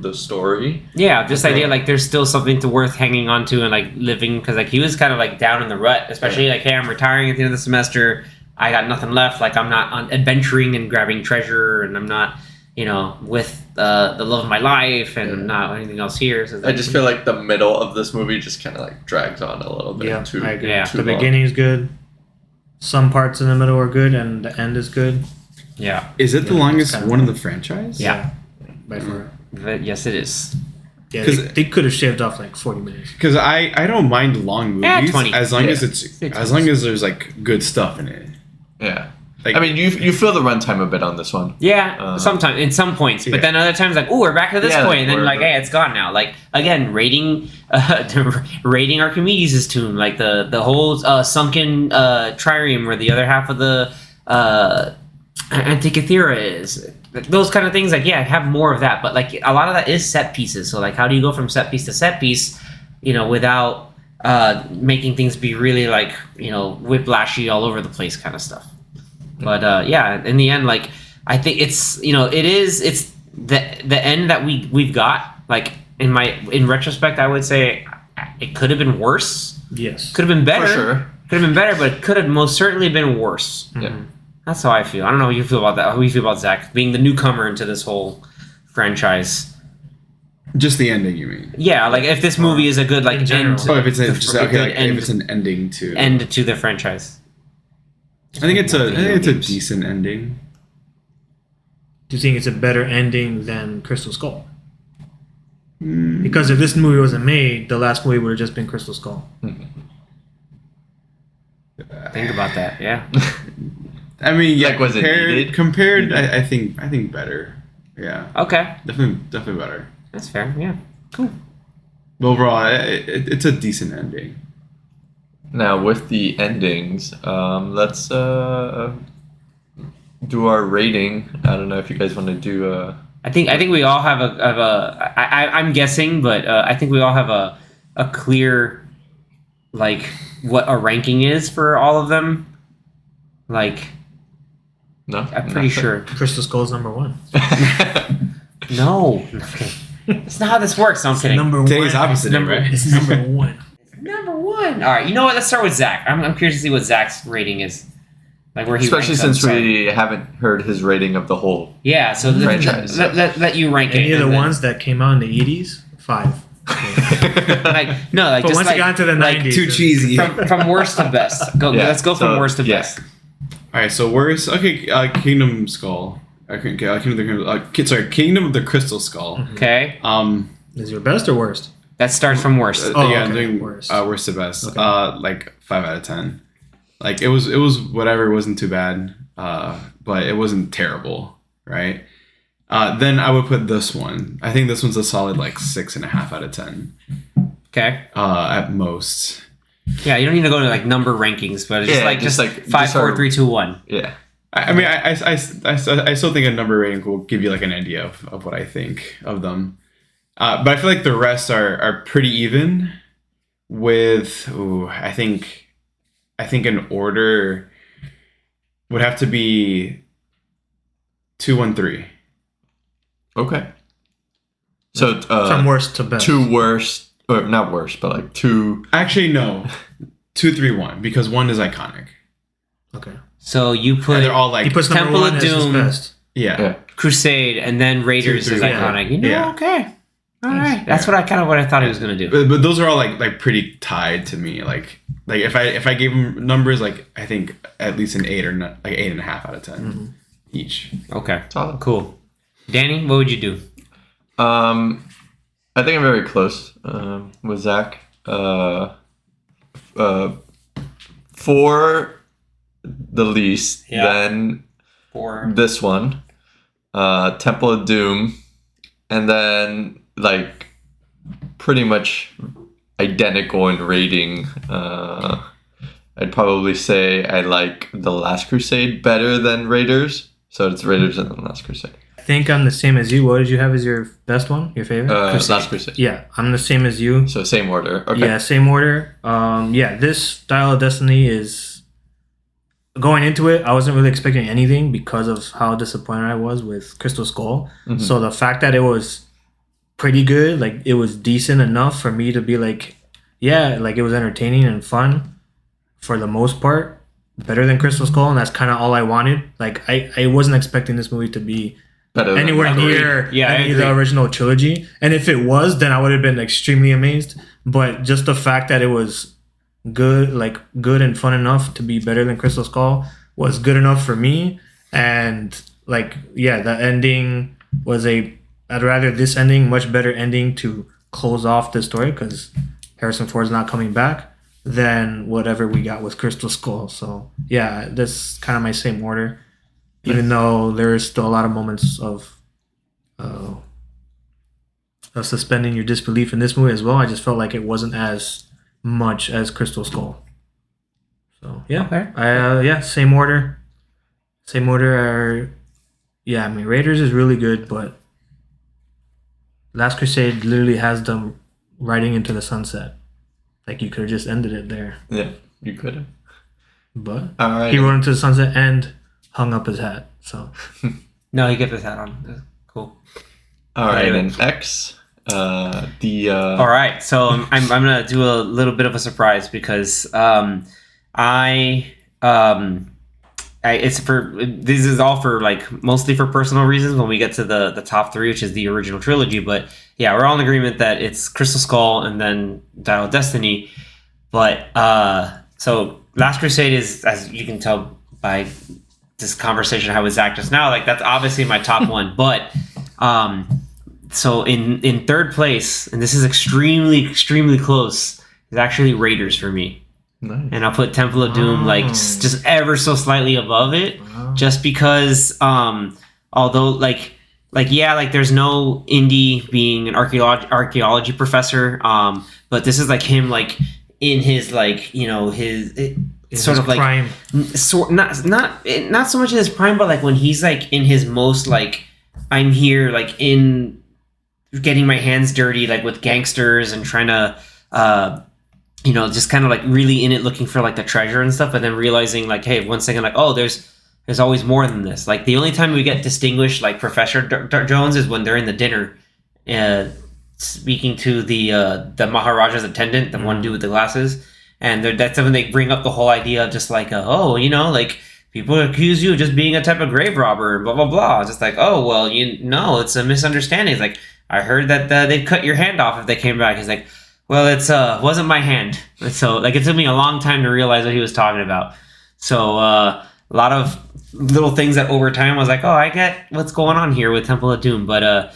the story. Yeah, this Okay. idea like there's still something to worth hanging on to and like living because like he was kind of like down in the rut, especially like, hey, I'm retiring at the end of the semester. I got nothing left. Like I'm not adventuring and grabbing treasure, and I'm not, with the love of my life, and I'm not anything else here. So I just feel like the middle of this movie just kind of like drags on a little bit Yeah, too. I agree. Yeah. too The long. beginning is good. Some parts in the middle are good, and the end is good. yeah, Is it the Yeah, longest it's kind of- one in the franchise? Yeah. By far. yes, it is. Yeah, 'Cause- they could have shaved off like 40 minutes. Because I don't mind long movies 20. as long Yeah. as as long as there's like good stuff in it. Yeah. Like, I mean, you feel the runtime a bit on this one. Yeah, sometimes in some points, but yeah. then other times like, oh, we're back to this Yeah, point, and then we're- like, hey, it's gone now. Like again, rating Archimedes' tomb, like the whole sunken trireme where the other half of the Antikythera is. Those kind of things, like have more of that, but like a lot of that is set pieces. So like, how do you go from set piece to set piece, without making things be really like whiplashy all over the place kind of stuff. But in the end, like I think it's it's the end that we've got. Like in retrospect, I would say it could have been worse. Yes. Could have been better. For sure. Could have been better, but it could have most certainly been worse. Yeah. That's how I feel. I don't know how you feel about that. How you feel about Zach being the newcomer into this whole franchise? just the ending, you mean? Yeah, like if this movie is a good like In general. end, Oh, if it's the just fr- okay, good like, end, if it's an ending to end to the franchise. I think it's a games. decent ending. Do you think it's a better ending than Crystal Skull? Because if this movie wasn't made, the last movie would have just been Crystal Skull. Think about that. Yeah. I mean, yeah, Like, was it needed? compared, I think better. Yeah, Okay, definitely better. that's fair. Yeah. Cool. But overall, it's a decent ending. Now with the endings, let's do our rating. I don't know if you guys want to do I think we all have I'm guessing, but I think we all have a clear like what a ranking is for all of them. Like no. I'm pretty sure. Crystal Skull's number one. No. Okay. That's not how this works. No, I'm kidding. Number Today's one. opposite, number- right? It's number one. Number one. All right. You know what? Let's start with Zach. I'm curious to see what Zach's rating is. Like where he Especially ranks since outside. we haven't heard his rating of the whole. Yeah. So Franchise. let you rank Any it. of the and then- ones that came out in the 80s? 5. like no, like But just once like it got into the like 90s, Too cheesy. from worst to best. Go. Yeah, Let's go from so, worst to yeah. best. All right, so worst. Okay, Kingdom Skull. Okay, Kingdom of the Crystal Skull. Okay. Is your best or worst? That starts from worst. Oh, yeah, okay, I'm doing worst. worst to best. Okay. Like 5 out of 10. Like it was whatever. It wasn't too bad. But it wasn't terrible, right? Then I would put this one. I think this one's a solid like 6.5 out of 10. Okay. At most. Yeah, you don't need to go to like number rankings, but it's Yeah, just just 5, just 4, our- 3, 2, 1. Yeah. I mean, I still think a number rating will give you like an idea of what I think of them. But I feel like the rest are pretty even. With I think an order would have to be 2, 1, 3. Okay. So From worst to best. 2 worst, or not worst, but like 2. Actually, no, 2, 3, 1 because 1 is iconic. Okay. So you put And they're all like He puts number Temple one of as his Doom. best. Yeah. Crusade and then Raiders 2, is 3, iconic. yeah. You know, Yeah. okay. All right. That's what I thought he was gonna do. But those are all like pretty tied to me. Like if I gave them numbers, like I think at least an 8 or not, like 8.5 out of 10 each. Okay. Solid. Cool. Danny, what would you do? I think I'm very close with Zach. For the least, Yeah. then For this one, Temple of Doom, and then like pretty much identical in rating. I'd probably say I like The Last Crusade better than Raiders, So it's Raiders and then Last Crusade. I think I'm the same as you. What did you have as your best one? Your favorite? Last Crusade. Yeah, I'm the same as you. So same order. Okay. Yeah, same order. Yeah, this Dial of Destiny is going into it. I wasn't really expecting anything because of how disappointed I was with Crystal Skull. Mm-hmm. So the fact that it was pretty good, like it was decent enough for me to be like, yeah, like it was entertaining and fun for the most part. Better than Crystal Skull, and that's kind of all I wanted. Like I wasn't expecting this movie to be Better than anywhere Agreed. near Yeah, any of the original trilogy. And if it was, then I would have been extremely amazed. But just the fact that it was good, like good and fun enough to be better than Crystal Skull was good enough for me. And like, yeah, the ending was I'd rather this ending, much better ending to close off the story because Harrison Ford's not coming back than whatever we got with Crystal Skull. So yeah, that's kind of my same order. Even though there is still a lot of moments of suspending your disbelief in this movie as well, I just felt like it wasn't as much as Crystal Skull. So yeah, Okay. yeah, same order. Same order. Yeah, I mean Raiders is really good, but Last Crusade literally has them riding into the sunset. Like you could have just ended it there, Yeah, you could have. but All right. he rode into the sunset and hung up his hat. So No, he kept his hat on. That's cool. All right, Anyway. then X. All right, so I'm gonna do a little bit of a surprise because this is all for like mostly for personal reasons when we get to the top three, which is the original trilogy. But yeah, we're all in agreement that it's Crystal Skull and then Dial of Destiny. But so Last Crusade is, as you can tell by this conversation how it's acted just now, like that's obviously my top one. But so in third place, and this is extremely close, is actually Raiders for me. Nice. And I'll put Temple of Doom like just ever so slightly above it, just because although like there's no Indy being an archaeology professor, but this is like him like in his like his sort of like prime. not so much in his prime, but like when he's like in his most like I'm here like in getting my hands dirty like with gangsters and trying to just kind of like really in it looking for like the treasure and stuff, and then realizing like, hey, one second, like, oh, there's always more than this. Like the only time we get distinguished like Professor Jones is when they're in the dinner, speaking to the Maharaja's attendant, the one dude with the glasses, and that's when they bring up the whole idea of just like, like people accuse you of just being a type of grave robber, blah blah blah. Just like, oh well, it's a misunderstanding. It's like I heard that they'd cut your hand off if they came back. He's like, well, it's wasn't my hand. So like it took me a long time to realize what he was talking about. So a lot of little things that over time I was like, oh, I get what's going on here with Temple of Doom. But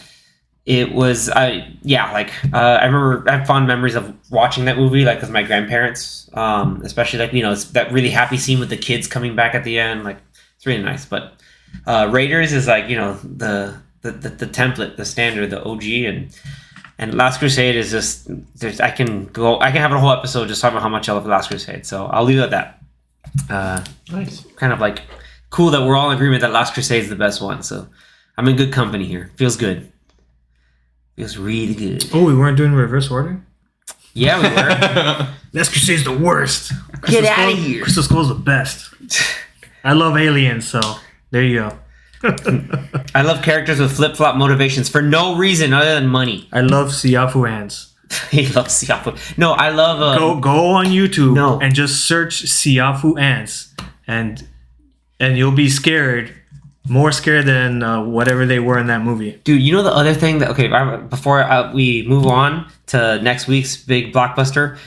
it was I remember I have fond memories of watching that movie like with my grandparents, especially like it's that really happy scene with the kids coming back at the end. Like it's really nice. But Raiders is like the template, the standard, the OG, and Last Crusade is just I can have a whole episode just talking about how much I love Last Crusade. So I'll leave it at that. Nice. Kind of like cool that we're all in agreement that Last Crusade is the best one. So I'm in good company here. Feels good. Feels really good. Oh, we weren't doing reverse order? Yeah, we were. Last Crusade's the worst. Get out of here. Crystal Skull's the best. I love aliens, so there you go. I love characters with flip-flop motivations for no reason other than money. I love Siafu ants. He loves Siafu. No, I love... Go on YouTube No. and just search Siafu ants, and you'll be scared. More scared than whatever they were in that movie. Dude, you know the other thing that... Okay, before we move on to next week's big blockbuster,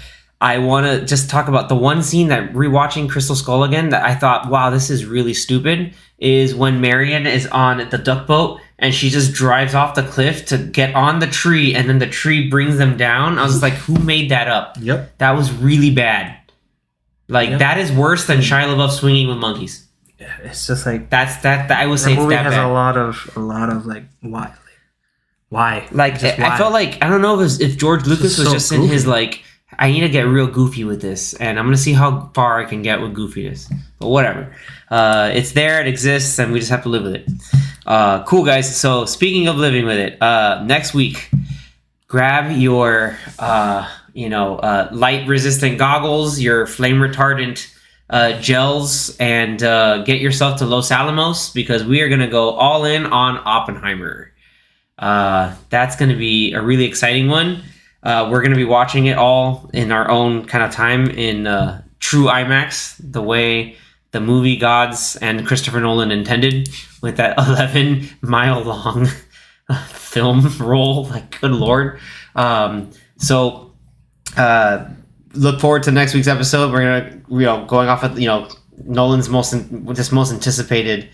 I want to just talk about the one scene that rewatching Crystal Skull again that I thought, wow, this is really stupid, is when Marion is on the duck boat and she just drives off the cliff to get on the tree and then the tree brings them down. I was just like, who made that up? Yep. That was really bad. Like, that is worse than Shia LaBeouf swinging with monkeys. It's just like... That I would say that it's movie that has bad. a lot of like, why? Like, Just I why? felt like, I don't know if George Lucas was so just in his, like, I need to get real goofy with this, and I'm gonna see how far I can get with goofiness. But whatever, it's there, it exists, and we just have to live with it. Cool, guys. So speaking of living with it, next week, grab your light resistant goggles, your flame retardant gels, and get yourself to Los Alamos, because we are gonna go all in on Oppenheimer. That's gonna be a really exciting one. We're going to be watching it all in our own kind of time in true IMAX, the way the movie gods and Christopher Nolan intended, with that 11-mile-long film roll. Like, good Lord. So look forward to next week's episode. We're going to, going off of, Nolan's most anticipated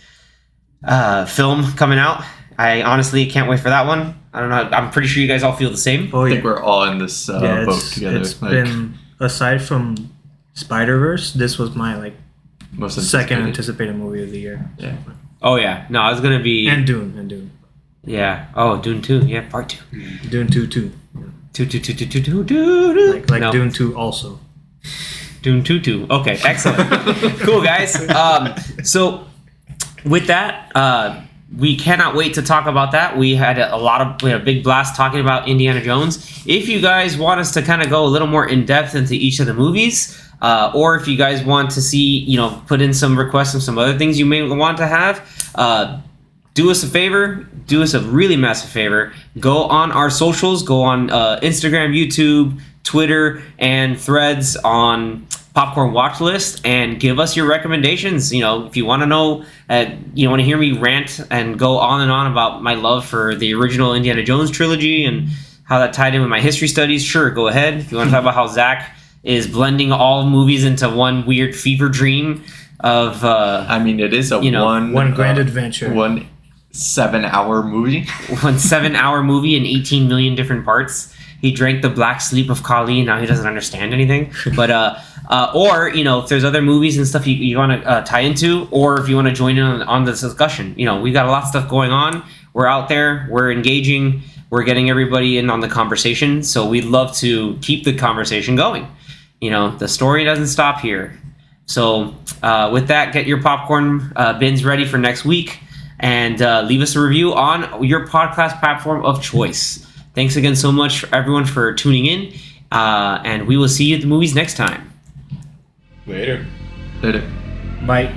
film coming out. I honestly can't wait for that one. I don't know. I'm pretty sure you guys all feel the same. Oh, I yeah. think we're all in this boat together. It's been, aside from Spider-Verse, this was my most second anticipated movie of the year. Yeah. Oh yeah, no, it's gonna be And Dune. Yeah. Oh, Dune 2. Yeah, part 2. Dune 2 too. Like No. Dune 2 also. Dune 2. Okay, excellent. Cool, guys. So with that, we cannot wait to talk about that. We had a big blast talking about Indiana Jones. If you guys want us to kind of go a little more in depth into each of the movies, or if you guys want to see, put in some requests and some other things you may want to have, do us a favor. Do us a really massive favor. Go on our socials. Go on Instagram, YouTube, Twitter, and Threads on Popcorn Watchlist, and give us your recommendations. If you want to know, you want to hear me rant and go on and on about my love for the original Indiana Jones trilogy and how that tied in with my history studies, sure, go ahead. If you want to talk about how Zach is blending all movies into one weird fever dream of... it is a one grand adventure. 1 7-hour movie. 1 7-hour movie in 18 million different parts. He drank the black sleep of Kali, and now he doesn't understand anything. But or if there's other movies and stuff you want to tie into, or if you want to join in on this discussion, we've got a lot of stuff going on. We're out there, we're engaging, we're getting everybody in on the conversation. So we'd love to keep the conversation going. The story doesn't stop here. So with that, get your popcorn bins ready for next week, and leave us a review on your podcast platform of choice. Thanks again so much, everyone, for tuning in, and we will see you at the movies next time. Later. Later. Bye.